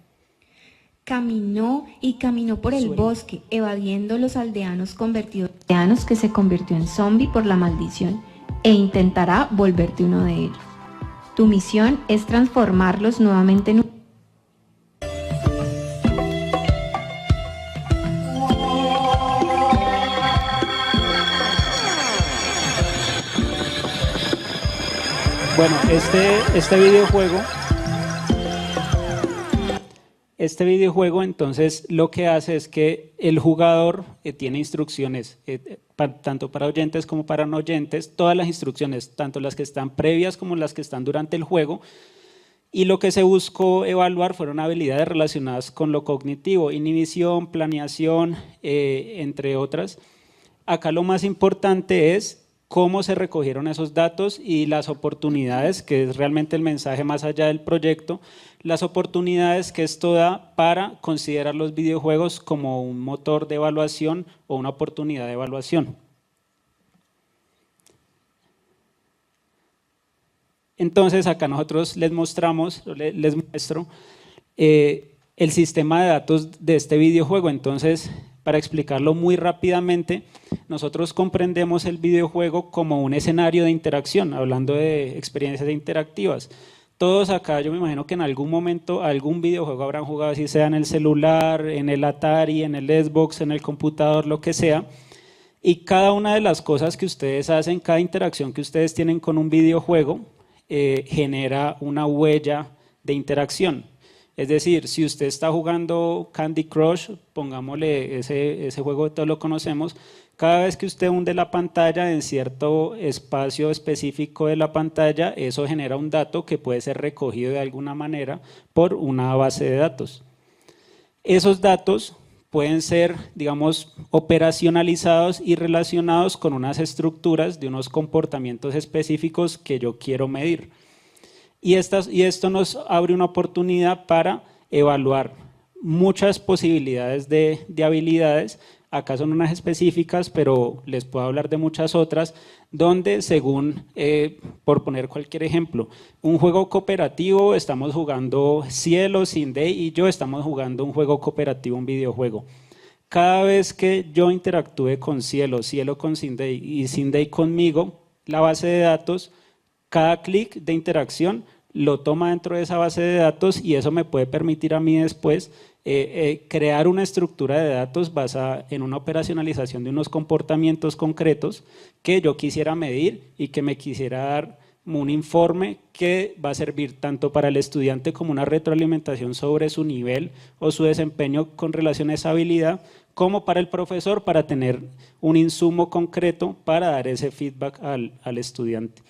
Caminó y caminó por el bosque, evadiendo los aldeanos que se convirtió en zombie por la maldición, e intentará volverte uno de ellos. Tu misión es transformarlos nuevamente en un... Bueno, este videojuego entonces lo que hace es que el jugador tiene instrucciones, tanto para oyentes como para no oyentes, todas las instrucciones, tanto las que están previas como las que están durante el juego, y lo que se buscó evaluar fueron habilidades relacionadas con lo cognitivo, inhibición, planeación, entre otras. Acá lo más importante es cómo se recogieron esos datos y las oportunidades, que es realmente el mensaje más allá del proyecto, las oportunidades que esto da para considerar los videojuegos como un motor de evaluación o una oportunidad de evaluación. Entonces acá nosotros les muestro el sistema de datos de este videojuego. Entonces, para explicarlo muy rápidamente, nosotros comprendemos el videojuego como un escenario de interacción, hablando de experiencias interactivas. Todos acá, yo me imagino que en algún momento algún videojuego habrán jugado, así sea en el celular, en el Atari, en el Xbox, en el computador, lo que sea. Y cada una de las cosas que ustedes hacen, cada interacción que ustedes tienen con un videojuego, genera una huella de interacción. Es decir, si usted está jugando Candy Crush, pongámosle ese juego que todos lo conocemos, cada vez que usted hunde la pantalla en cierto espacio específico de la pantalla, eso genera un dato que puede ser recogido de alguna manera por una base de datos. Esos datos pueden ser, digamos, operacionalizados y relacionados con unas estructuras de unos comportamientos específicos que yo quiero medir. Y esto nos abre una oportunidad para evaluar muchas posibilidades de habilidades. Acá son unas específicas, pero les puedo hablar de muchas otras, donde según, por poner cualquier ejemplo, un juego cooperativo, estamos jugando Cielo, Cindy y yo estamos jugando un juego cooperativo, un videojuego. Cada vez que yo interactúe con Cielo, Cielo con Cindy y Cindy conmigo, la base de datos, cada clic de interacción lo toma dentro de esa base de datos y eso me puede permitir a mí después crear una estructura de datos basada en una operacionalización de unos comportamientos concretos que yo quisiera medir y que me quisiera dar un informe que va a servir tanto para el estudiante como una retroalimentación sobre su nivel o su desempeño con relación a esa habilidad, como para el profesor para tener un insumo concreto para dar ese feedback al estudiante.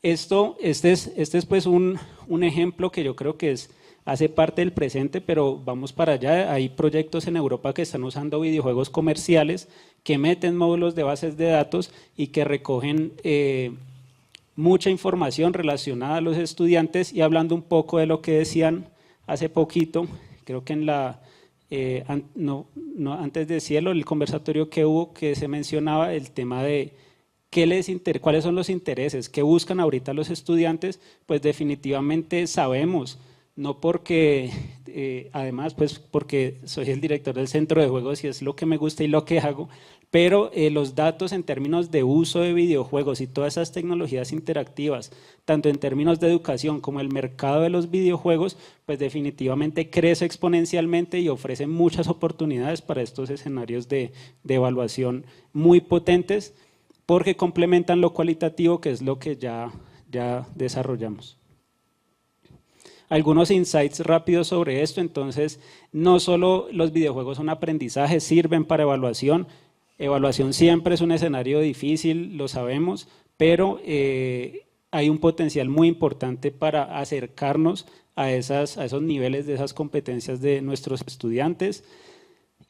Este es pues un ejemplo que yo creo que hace parte del presente, pero vamos para allá. Hay proyectos en Europa que están usando videojuegos comerciales que meten módulos de bases de datos y que recogen mucha información relacionada a los estudiantes. Y hablando un poco de lo que decían hace poquito, creo que antes de Cielo, el conversatorio que hubo, que se mencionaba el tema de cuáles son los intereses, qué buscan ahorita los estudiantes, pues definitivamente sabemos, no porque, además pues porque soy el director del centro de juegos y es lo que me gusta y lo que hago, pero los datos en términos de uso de videojuegos y todas esas tecnologías interactivas, tanto en términos de educación como el mercado de los videojuegos, pues definitivamente crece exponencialmente y ofrece muchas oportunidades para estos escenarios de evaluación muy potentes, porque complementan lo cualitativo, que es lo que ya desarrollamos. Algunos insights rápidos sobre esto. Entonces, no solo los videojuegos son aprendizaje, sirven para evaluación. Evaluación siempre es un escenario difícil, lo sabemos, pero hay un potencial muy importante para acercarnos a esos niveles de esas competencias de nuestros estudiantes.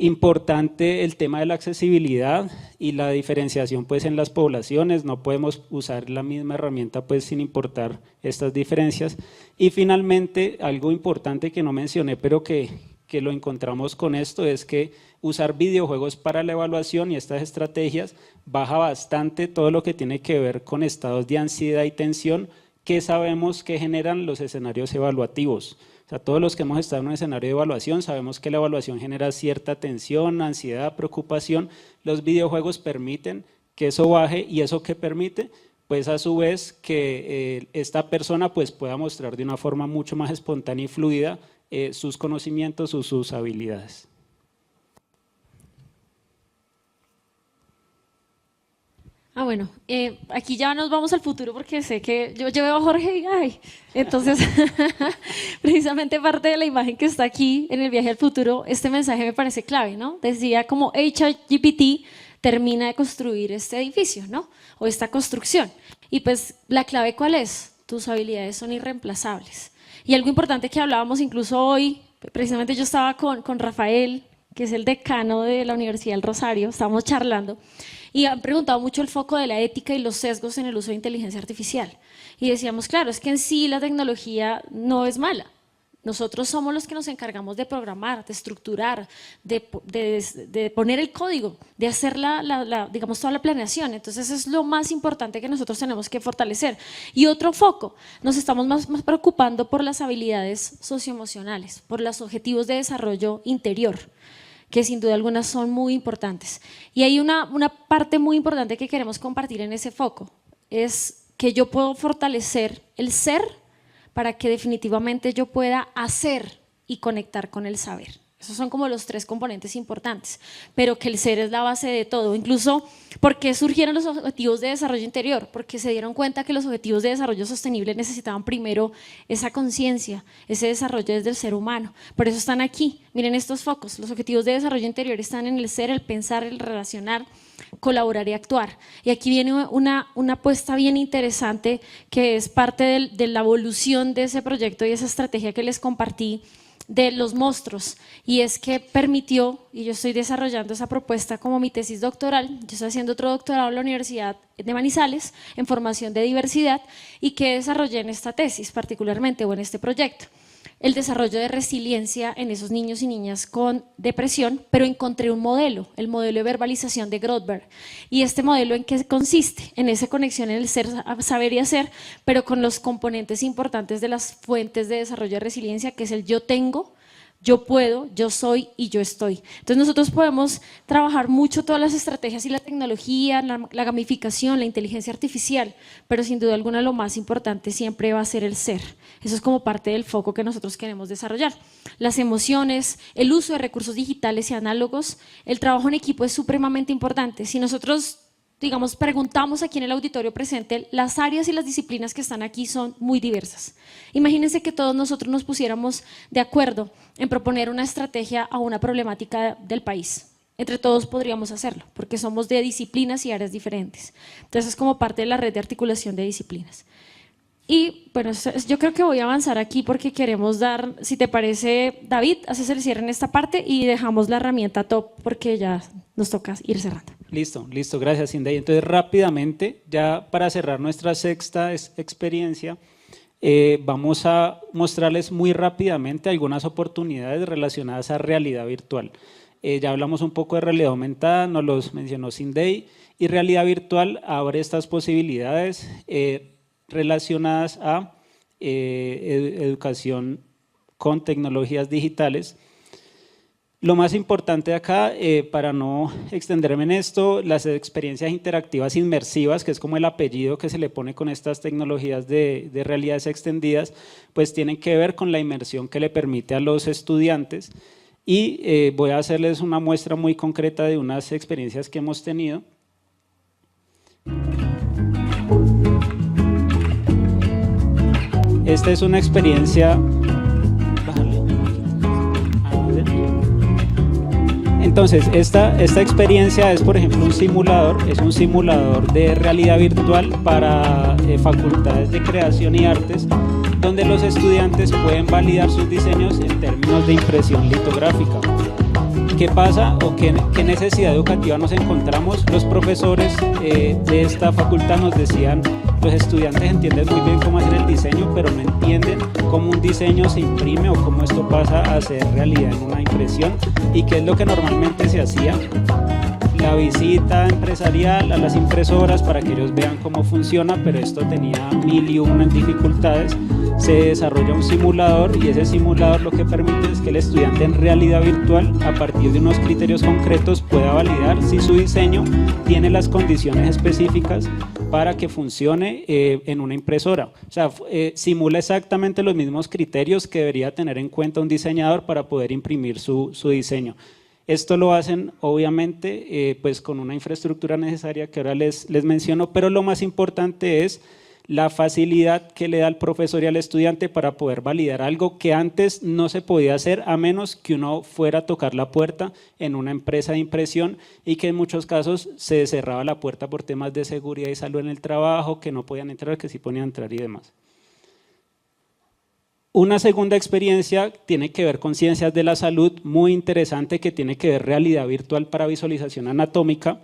Importante el tema de la accesibilidad y la diferenciación pues en las poblaciones, no podemos usar la misma herramienta pues sin importar estas diferencias. Y finalmente, algo importante que no mencioné pero que lo encontramos con esto es que usar videojuegos para la evaluación y estas estrategias baja bastante todo lo que tiene que ver con estados de ansiedad y tensión que sabemos que generan los escenarios evaluativos. O sea, todos los que hemos estado en un escenario de evaluación sabemos que la evaluación genera cierta tensión, ansiedad, preocupación. Los videojuegos permiten que eso baje y eso que permite, pues a su vez que esta persona pues pueda mostrar de una forma mucho más espontánea y fluida sus conocimientos o sus habilidades. Bueno, aquí ya nos vamos al futuro porque sé que yo veo a Jorge y ay, entonces precisamente parte de la imagen que está aquí en el viaje al futuro, este mensaje me parece clave, ¿no? Decía como ChatGPT termina de construir este edificio, ¿no? O esta construcción. Y pues la clave ¿cuál es? Tus habilidades son irreemplazables. Y algo importante que hablábamos incluso hoy, precisamente yo estaba con Rafael, que es el decano de la Universidad del Rosario, estábamos charlando, y han preguntado mucho el foco de la ética y los sesgos en el uso de inteligencia artificial. Y decíamos, claro, es que en sí la tecnología no es mala. Nosotros somos los que nos encargamos de programar, de estructurar, de poner el código, de hacer digamos, toda la planeación. Entonces es lo más importante que nosotros tenemos que fortalecer. Y otro foco, nos estamos más preocupando por las habilidades socioemocionales, por los objetivos de desarrollo interior, que sin duda algunas son muy importantes. Y hay una parte muy importante que queremos compartir en ese foco, es que yo puedo fortalecer el ser para que definitivamente yo pueda hacer y conectar con el saber. Esos son como los 3 componentes importantes, pero que el ser es la base de todo. Incluso, ¿por qué surgieron los objetivos de desarrollo interior? Porque se dieron cuenta que los objetivos de desarrollo sostenible necesitaban primero esa conciencia, ese desarrollo desde el ser humano. Por eso están aquí. Miren estos focos. Los objetivos de desarrollo interior están en el ser, el pensar, el relacionar, colaborar y actuar. Y aquí viene una apuesta bien interesante que es parte de la evolución de ese proyecto y esa estrategia que les compartí de los monstruos, y es que permitió, y yo estoy desarrollando esa propuesta como mi tesis doctoral, yo estoy haciendo otro doctorado en la Universidad de Manizales en formación de diversidad, y que desarrollé en esta tesis particularmente o en este proyecto, el desarrollo de resiliencia en esos niños y niñas con depresión, pero encontré un modelo, el modelo de verbalización de Grothberg. ¿Y este modelo en qué consiste? En esa conexión en el ser, saber y hacer, pero con los componentes importantes de las fuentes de desarrollo de resiliencia, que es el yo tengo, yo puedo, yo soy y yo estoy. Entonces nosotros podemos trabajar mucho todas las estrategias y la tecnología, la gamificación, la inteligencia artificial, pero sin duda alguna lo más importante siempre va a ser el ser. Eso es como parte del foco que nosotros queremos desarrollar. Las emociones, el uso de recursos digitales y análogos, el trabajo en equipo es supremamente importante. Si nosotros, digamos, preguntamos aquí en el auditorio presente, las áreas y las disciplinas que están aquí son muy diversas. Imagínense que todos nosotros nos pusiéramos de acuerdo en proponer una estrategia a una problemática del país. Entre todos podríamos hacerlo, porque somos de disciplinas y áreas diferentes. Entonces es como parte de la red de articulación de disciplinas. Y bueno, yo creo que voy a avanzar aquí porque queremos dar, si te parece, David, haces el cierre en esta parte y dejamos la herramienta top porque ya nos toca ir cerrando. Listo, gracias, Cindy. Entonces, rápidamente, ya para cerrar nuestra sexta experiencia, vamos a mostrarles muy rápidamente algunas oportunidades relacionadas a realidad virtual. Ya hablamos un poco de realidad aumentada, nos los mencionó Cindy, y realidad virtual abre estas posibilidades relacionadas a educación con tecnologías digitales. Lo más importante acá, para no extenderme en esto, las experiencias interactivas inmersivas, que es como el apellido que se le pone con estas tecnologías de realidades extendidas, pues tienen que ver con la inmersión que le permite a los estudiantes, y voy a hacerles una muestra muy concreta de unas experiencias que hemos tenido. Esta es una experiencia. Entonces, esta experiencia es, por ejemplo, un simulador, es un simulador de realidad virtual para facultades de creación y artes, donde los estudiantes pueden validar sus diseños en términos de impresión litográfica. ¿Qué pasa o qué necesidad educativa nos encontramos? Los profesores de esta facultad nos decían, los estudiantes entienden muy bien cómo hacer el diseño, pero no entienden cómo un diseño se imprime o cómo esto pasa a ser realidad en una impresión, y qué es lo que normalmente se hacía. La visita empresarial a las impresoras para que ellos vean cómo funciona, pero esto tenía 1001 dificultades. Se desarrolla un simulador, y ese simulador lo que permite es que el estudiante en realidad virtual, a partir de unos criterios concretos, pueda validar si su diseño tiene las condiciones específicas para que funcione en una impresora. O sea, simula exactamente los mismos criterios que debería tener en cuenta un diseñador para poder imprimir su diseño. Esto lo hacen, obviamente, pues con una infraestructura necesaria que ahora les menciono, pero lo más importante es la facilidad que le da al profesor y al estudiante para poder validar algo que antes no se podía hacer a menos que uno fuera a tocar la puerta en una empresa de impresión, y que en muchos casos se cerraba la puerta por temas de seguridad y salud en el trabajo, que no podían entrar, que sí podían entrar y demás. Una segunda experiencia tiene que ver con ciencias de la salud, muy interesante, que tiene que ver realidad virtual para visualización anatómica.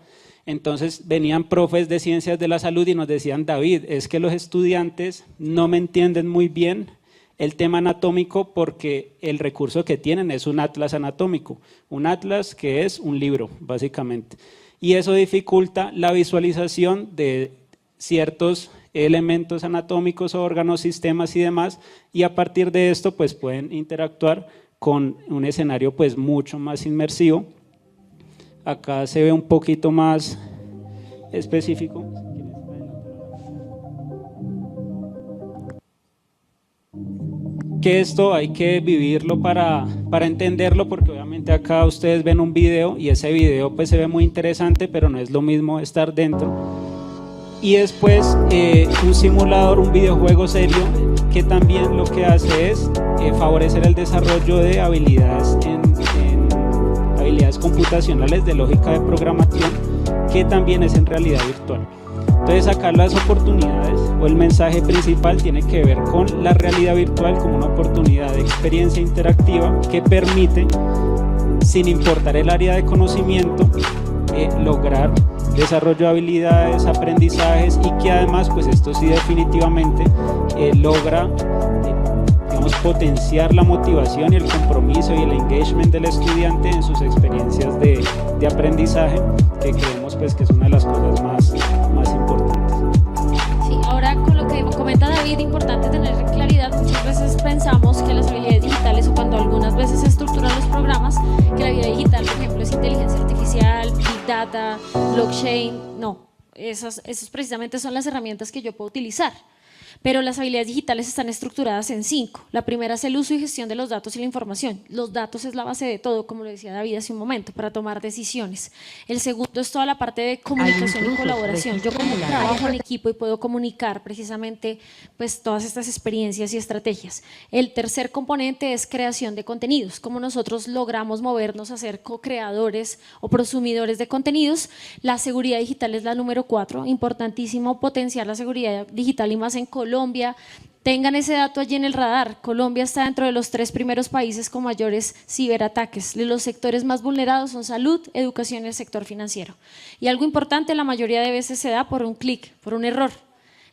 Entonces venían profes de ciencias de la salud y nos decían, David, es que los estudiantes no me entienden muy bien el tema anatómico porque el recurso que tienen es un atlas anatómico, un atlas que es un libro, básicamente. Y eso dificulta la visualización de ciertos elementos anatómicos, órganos, sistemas y demás, y a partir de esto pues pueden interactuar con un escenario pues mucho más inmersivo. Acá se ve un poquito más específico. que esto hay que vivirlo para entenderlo, porque obviamente acá ustedes ven un video y ese video pues se ve muy interesante, pero no es lo mismo estar dentro. Y después un simulador, un videojuego serio, que también lo que hace es favorecer el desarrollo de habilidades habilidades computacionales de lógica de programación, que también es en realidad virtual. Entonces acá las oportunidades o el mensaje principal tiene que ver con la realidad virtual como una oportunidad de experiencia interactiva que permite, sin importar el área de conocimiento, lograr desarrollo de habilidades, aprendizajes, y que además pues esto sí definitivamente logra digamos, potenciar la motivación y el compromiso y el engagement del estudiante en sus experiencias de aprendizaje, que creemos pues que es una de las cosas más importantes. Sí, ahora con lo que comenta David, importante tener claridad. Muchas veces pensamos que las habilidades digitales, o cuando algunas veces se estructuran los programas, que la habilidad digital, por ejemplo, es inteligencia artificial, big data, blockchain. No, esas precisamente son las herramientas que yo puedo utilizar. Pero las habilidades digitales están estructuradas en 5. La primera es el uso y gestión de los datos y la información. Los datos es la base de todo, como lo decía David hace un momento, para tomar decisiones. El segundo es toda la parte de comunicación y colaboración. Yo como trabajo en equipo y puedo comunicar precisamente pues, todas estas experiencias y estrategias. El tercer componente es creación de contenidos, cómo nosotros logramos movernos a ser co-creadores o prosumidores de contenidos. La seguridad digital es la número 4, importantísimo potenciar la seguridad digital y más en Colombia. Tengan ese dato allí en el radar. Colombia está dentro de los 3 primeros países con mayores ciberataques. Los sectores más vulnerados son salud, educación y el sector financiero. Y algo importante, la mayoría de veces se da por un clic, por un error.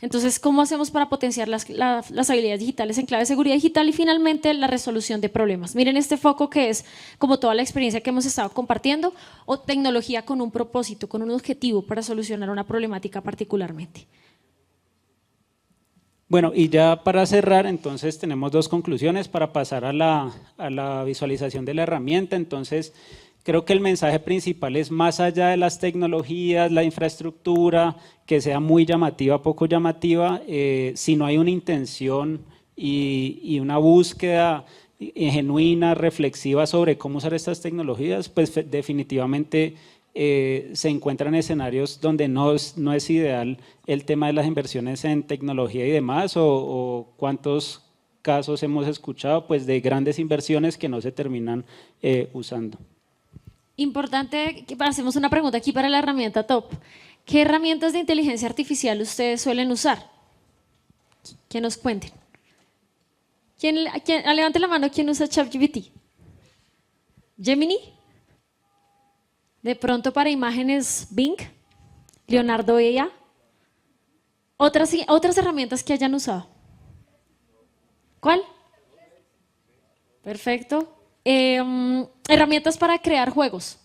Entonces, ¿cómo hacemos para potenciar las habilidades digitales en clave de seguridad digital? Y finalmente, la resolución de problemas. Miren este foco que es como toda la experiencia que hemos estado compartiendo, o tecnología con un propósito, con un objetivo para solucionar una problemática particularmente. Bueno, y ya para cerrar, entonces tenemos 2 conclusiones para pasar a la visualización de la herramienta. Entonces, creo que el mensaje principal es más allá de las tecnologías, la infraestructura, que sea muy llamativa, poco llamativa, si no hay una intención y una búsqueda genuina, reflexiva sobre cómo usar estas tecnologías, pues definitivamente se encuentran escenarios donde no es ideal el tema de las inversiones en tecnología y demás, o cuántos casos hemos escuchado pues de grandes inversiones que no se terminan usando. Importante que hacemos una pregunta aquí para la herramienta top. ¿Qué herramientas de inteligencia artificial ustedes suelen usar? Que nos cuenten. Levante la mano, ¿quién usa ChatGPT? ¿Gemini? De pronto para imágenes Bing, Leonardo AI. Otras herramientas que hayan usado. ¿Cuál? Perfecto. Herramientas para crear juegos.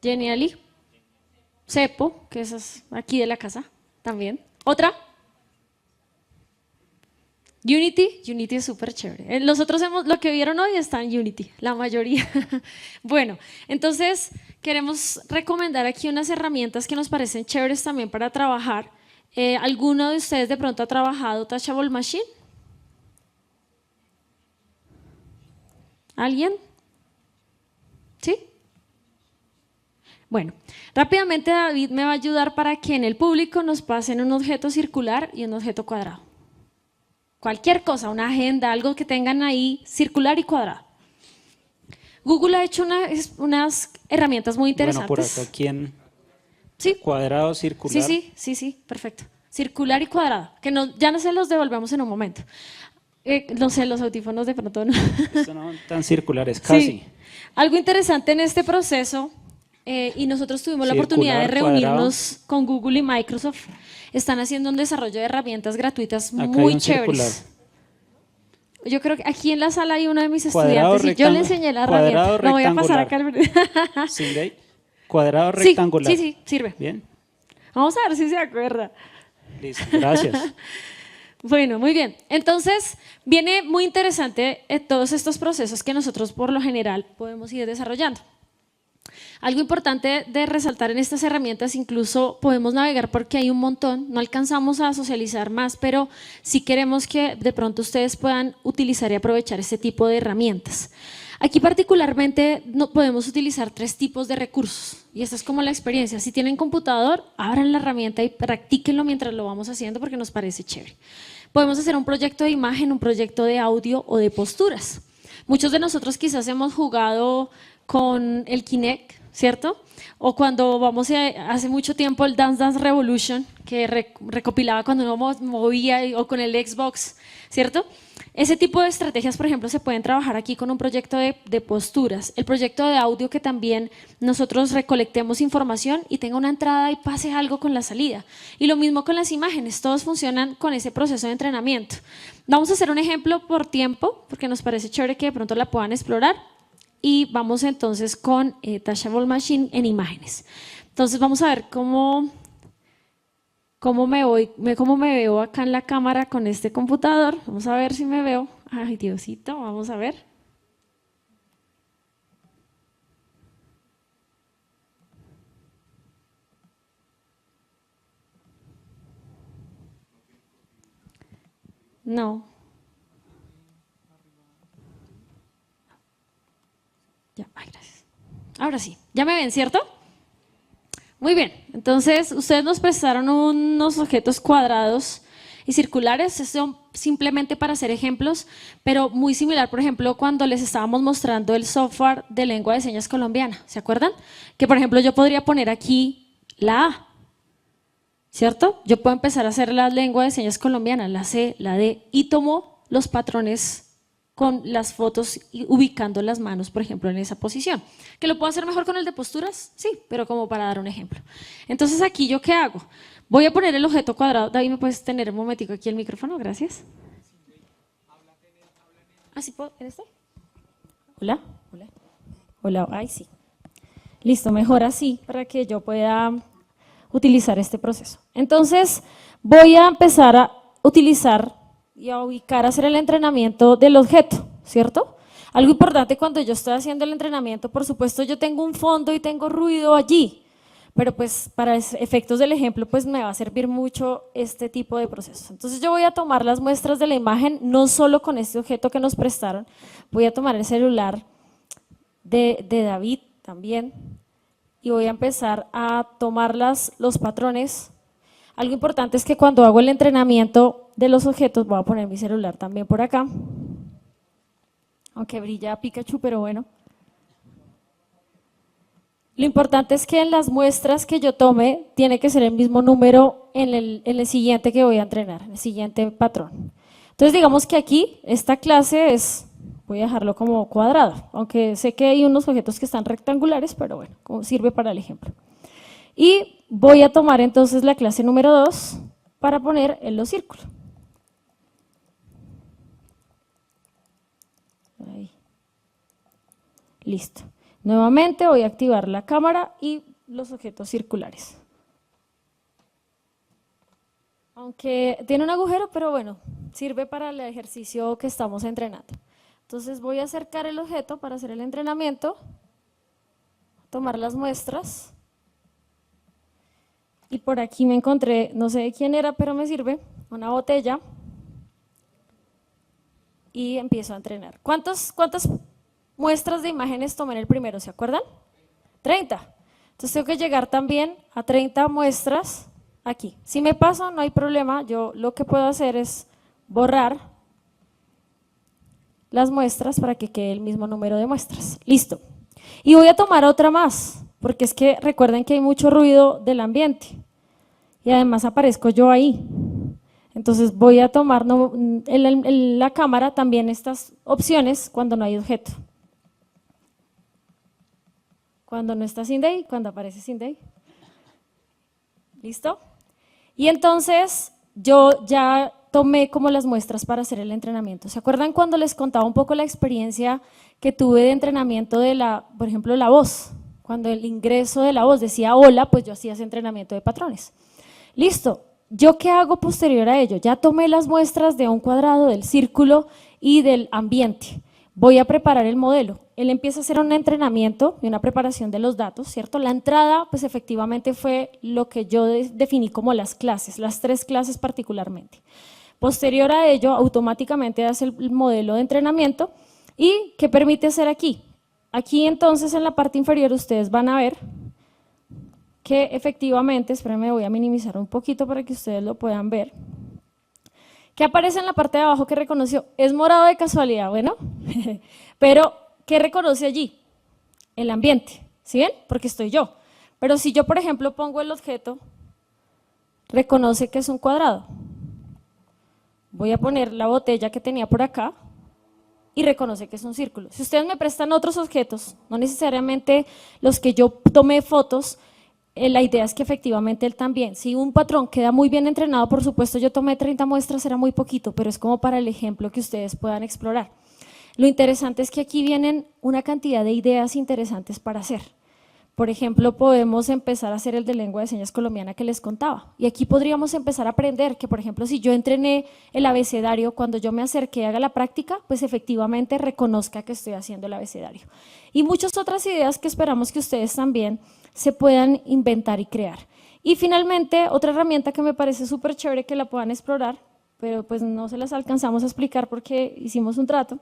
Genially. Cepo, que es aquí de la casa también. ¿Otra? Unity es súper chévere. Los otros lo que vieron hoy está en Unity, la mayoría. Bueno, entonces queremos recomendar aquí unas herramientas que nos parecen chéveres también para trabajar. ¿Alguno de ustedes de pronto ha trabajado Teachable Machine? ¿Alguien? ¿Sí? Bueno, rápidamente David me va a ayudar para que en el público nos pasen un objeto circular y un objeto cuadrado. Cualquier cosa, una agenda, algo que tengan ahí circular y cuadrado. Google ha hecho unas herramientas muy interesantes. Bueno, por acá, ¿quién? Sí. Cuadrado, circular. Sí, perfecto. Circular y cuadrado, que ya no se los devolvemos en un momento. No sé, los audífonos de pronto no. Estos no son tan circulares, casi. Sí. Algo interesante en este proceso, y nosotros tuvimos la oportunidad de reunirnos con Google y Microsoft, están haciendo un desarrollo de herramientas gratuitas muy chéveres. Yo creo que aquí en la sala hay uno de mis estudiantes y yo le enseñé la herramienta. Lo voy a pasar acá. Cuadrado rectangular. Sí, sirve. Bien. Vamos a ver si se acuerda. Listo, gracias. Bueno, muy bien. Entonces, viene muy interesante todos estos procesos que nosotros por lo general podemos ir desarrollando. Algo importante de resaltar en estas herramientas, incluso podemos navegar porque hay un montón, no alcanzamos a socializar más, pero sí queremos que de pronto ustedes puedan utilizar y aprovechar este tipo de herramientas. Aquí particularmente podemos utilizar 3 tipos de recursos y esta es como la experiencia. Si tienen computador, abran la herramienta y practíquenlo mientras lo vamos haciendo porque nos parece chévere. Podemos hacer un proyecto de imagen, un proyecto de audio o de posturas. Muchos de nosotros quizás hemos jugado con el Kinect, ¿cierto? O cuando vamos hace mucho tiempo el Dance Dance Revolution, que recopilaba cuando uno movía, o con el Xbox, ¿cierto? Ese tipo de estrategias, por ejemplo, se pueden trabajar aquí con un proyecto de posturas. El proyecto de audio que también nosotros recolectemos información y tenga una entrada y pase algo con la salida. Y lo mismo con las imágenes, todos funcionan con ese proceso de entrenamiento. Vamos a hacer un ejemplo por tiempo, porque nos parece chévere que de pronto la puedan explorar. Y vamos entonces con Teachable Machine en imágenes. Entonces vamos a ver cómo me veo acá en la cámara con este computador. Vamos a ver si me veo. Ay, Diosito, vamos a ver. No. Ya, ay, gracias. Ahora sí, ya me ven, ¿cierto? Muy bien, entonces ustedes nos prestaron unos objetos cuadrados y circulares, son simplemente para hacer ejemplos, pero muy similar, por ejemplo, cuando les estábamos mostrando el software de lengua de señas colombiana, ¿se acuerdan? Que por ejemplo yo podría poner aquí la A, ¿cierto? Yo puedo empezar a hacer la lengua de señas colombiana, la C, la D, y tomo los patrones con las fotos y ubicando las manos, por ejemplo, en esa posición. ¿Que lo puedo hacer mejor con el de posturas? Sí, pero como para dar un ejemplo. Entonces, aquí, ¿yo qué hago? Voy a poner el objeto cuadrado. David, ¿me puedes tener un momentico aquí el micrófono? Gracias. ¿Ah, sí puedo? ¿En este? Hola, hola. Hola, ay, sí. Listo, mejor así, para que yo pueda utilizar este proceso. Entonces, voy a empezar a utilizar y a ubicar, a hacer el entrenamiento del objeto, ¿cierto? Algo importante cuando yo estoy haciendo el entrenamiento, por supuesto yo tengo un fondo y tengo ruido allí, pero pues para efectos del ejemplo pues me va a servir mucho este tipo de procesos. Entonces yo voy a tomar las muestras de la imagen, no solo con este objeto que nos prestaron, voy a tomar el celular de David también y voy a empezar a tomar los patrones. Algo importante es que cuando hago el entrenamiento de los objetos, voy a poner mi celular también por acá, aunque brilla Pikachu, pero bueno. Lo importante es que en las muestras que yo tome, tiene que ser el mismo número en el siguiente que voy a entrenar, en el siguiente patrón. Entonces digamos que aquí, esta clase voy a dejarlo como cuadrado, aunque sé que hay unos objetos que están rectangulares, pero bueno, sirve para el ejemplo. Y voy a tomar entonces la clase número 2 para poner en los círculos. Ahí. Listo. Nuevamente voy a activar la cámara y los objetos circulares. Aunque tiene un agujero, pero bueno, sirve para el ejercicio que estamos entrenando. Entonces voy a acercar el objeto para hacer el entrenamiento, tomar las muestras. Y por aquí me encontré, no sé de quién era, pero me sirve, una botella. Y empiezo a entrenar. ¿Cuántas muestras de imágenes tomé en el primero? ¿Se acuerdan? 30. Entonces tengo que llegar también a 30 muestras aquí. Si me paso, no hay problema. Yo lo que puedo hacer es borrar las muestras para que quede el mismo número de muestras. Listo. Y voy a tomar otra más, porque es que recuerden que hay mucho ruido del ambiente y además aparezco yo ahí. Entonces voy a tomar en la cámara también estas opciones cuando no hay objeto. Cuando no está Cindy, cuando aparece Cindy. ¿Listo? Y entonces yo ya tomé como las muestras para hacer el entrenamiento. ¿Se acuerdan cuando les contaba un poco la experiencia que tuve de entrenamiento de por ejemplo, la voz? Cuando el ingreso de la voz decía hola, pues yo hacía ese entrenamiento de patrones. Listo. ¿Yo qué hago posterior a ello? Ya tomé las muestras de un cuadrado, del círculo y del ambiente. voy a preparar el modelo. Él empieza a hacer un entrenamiento y una preparación de los datos, ¿cierto? La entrada, pues efectivamente fue lo que yo definí como las clases, las 3 clases particularmente. Posterior a ello, automáticamente hace el modelo de entrenamiento. ¿Y qué permite hacer aquí? Aquí entonces en la parte inferior ustedes van a ver que efectivamente, espérenme, voy a minimizar un poquito para que ustedes lo puedan ver. ¿Qué aparece en la parte de abajo que reconoció? Es morado de casualidad, bueno, pero ¿qué reconoce allí? El ambiente, ¿sí ven? Porque estoy yo. Pero si yo, por ejemplo, pongo el objeto, reconoce que es un cuadrado. Voy a poner la botella que tenía por acá y reconoce que es un círculo. Si ustedes me prestan otros objetos, no necesariamente los que yo tomé fotos, la idea es que efectivamente él también, si un patrón queda muy bien entrenado, por supuesto yo tomé 30 muestras, era muy poquito, pero es como para el ejemplo que ustedes puedan explorar. Lo interesante es que aquí vienen una cantidad de ideas interesantes para hacer. Por ejemplo, podemos empezar a hacer el de lengua de señas colombiana que les contaba. Y aquí podríamos empezar a aprender que, por ejemplo, si yo entrené el abecedario, cuando yo me acerqué y haga la práctica, pues efectivamente reconozca que estoy haciendo el abecedario. Y muchas otras ideas que esperamos que ustedes también se puedan inventar y crear. Y finalmente, otra herramienta que me parece súper chévere que la puedan explorar, pero pues no se las alcanzamos a explicar porque hicimos un trato,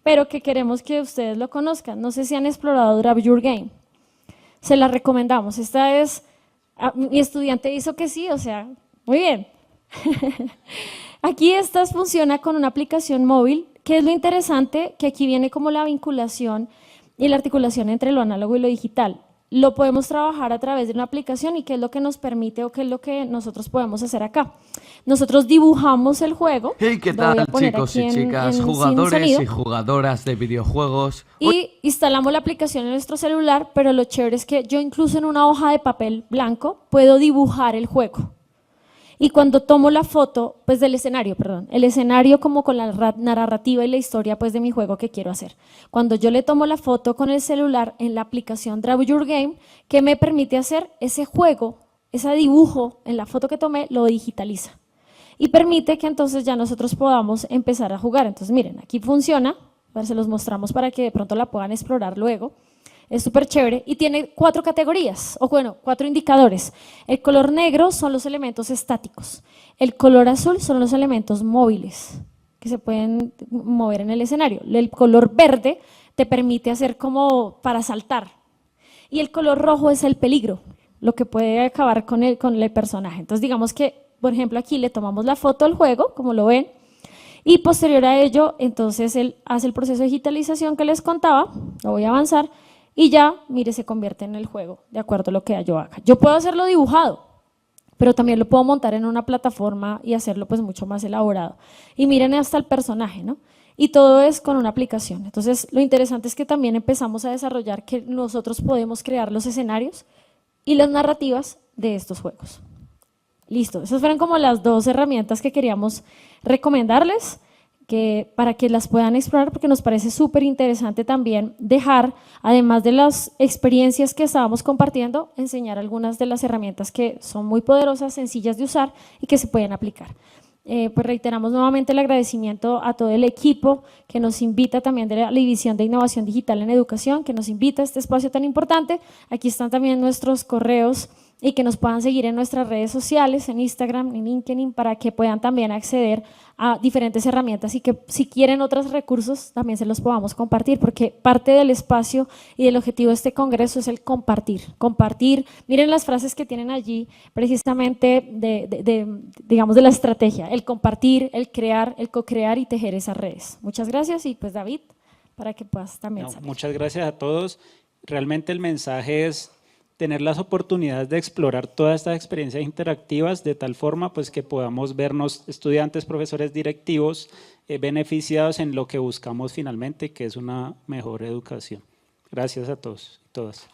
pero que queremos que ustedes lo conozcan. No sé si han explorado Draw Your Game. Se la recomendamos. Esta es, mi estudiante hizo que sí, o sea, muy bien. Aquí esta funciona con una aplicación móvil, que es lo interesante, que aquí viene como la vinculación y la articulación entre lo análogo y lo digital. Lo podemos trabajar a través de una aplicación y qué es lo que nos permite o qué es lo que nosotros podemos hacer acá. Nosotros dibujamos el juego. Hey, ¿qué tal, chicos y chicas, jugadores y jugadoras de videojuegos? Y instalamos la aplicación en nuestro celular, pero lo chévere es que yo incluso en una hoja de papel blanco puedo dibujar el juego. Y cuando tomo la foto, pues del escenario, perdón, el escenario como con la narrativa y la historia pues de mi juego que quiero hacer. Cuando yo le tomo la foto con el celular en la aplicación Draw Your Game, que me permite hacer ese juego, ese dibujo en la foto que tomé, lo digitaliza. Y permite que entonces ya nosotros podamos empezar a jugar. Entonces miren, aquí funciona, a ver, se los mostramos para que de pronto la puedan explorar luego. Es súper chévere y tiene 4 categorías, o bueno, 4 indicadores. El color negro son los elementos estáticos, el color azul son los elementos móviles que se pueden mover en el escenario. El color verde te permite hacer como para saltar y el color rojo es el peligro, lo que puede acabar con el personaje. Entonces digamos que, por ejemplo, aquí le tomamos la foto al juego, como lo ven, y posterior a ello, entonces él hace el proceso de digitalización que les contaba, lo voy a avanzar, y ya, mire, se convierte en el juego, de acuerdo a lo que yo haga. Yo puedo hacerlo dibujado, pero también lo puedo montar en una plataforma y hacerlo pues mucho más elaborado. Y miren hasta el personaje, ¿no? Y todo es con una aplicación. Entonces, lo interesante es que también empezamos a desarrollar que nosotros podemos crear los escenarios y las narrativas de estos juegos. Listo, esas fueron como las 2 herramientas que queríamos recomendarles, para que las puedan explorar, porque nos parece súper interesante también dejar, además de las experiencias que estábamos compartiendo, enseñar algunas de las herramientas que son muy poderosas, sencillas de usar y que se pueden aplicar. Pues reiteramos nuevamente el agradecimiento a todo el equipo que nos invita también de la División de Innovación Digital en Educación, que nos invita a este espacio tan importante. Aquí están también nuestros correos y que nos puedan seguir en nuestras redes sociales, en Instagram, en LinkedIn, para que puedan también acceder a diferentes herramientas y que si quieren otros recursos también se los podamos compartir, porque parte del espacio y del objetivo de este congreso es el compartir. Compartir, miren las frases que tienen allí precisamente digamos de la estrategia, el compartir, el crear, el co-crear y tejer esas redes. Muchas gracias y pues David, para que puedas también salir. Muchas gracias a todos. Realmente el mensaje es tener las oportunidades de explorar todas estas experiencias interactivas de tal forma pues, que podamos vernos estudiantes, profesores, directivos beneficiados en lo que buscamos finalmente, que es una mejor educación. Gracias a todos y todas.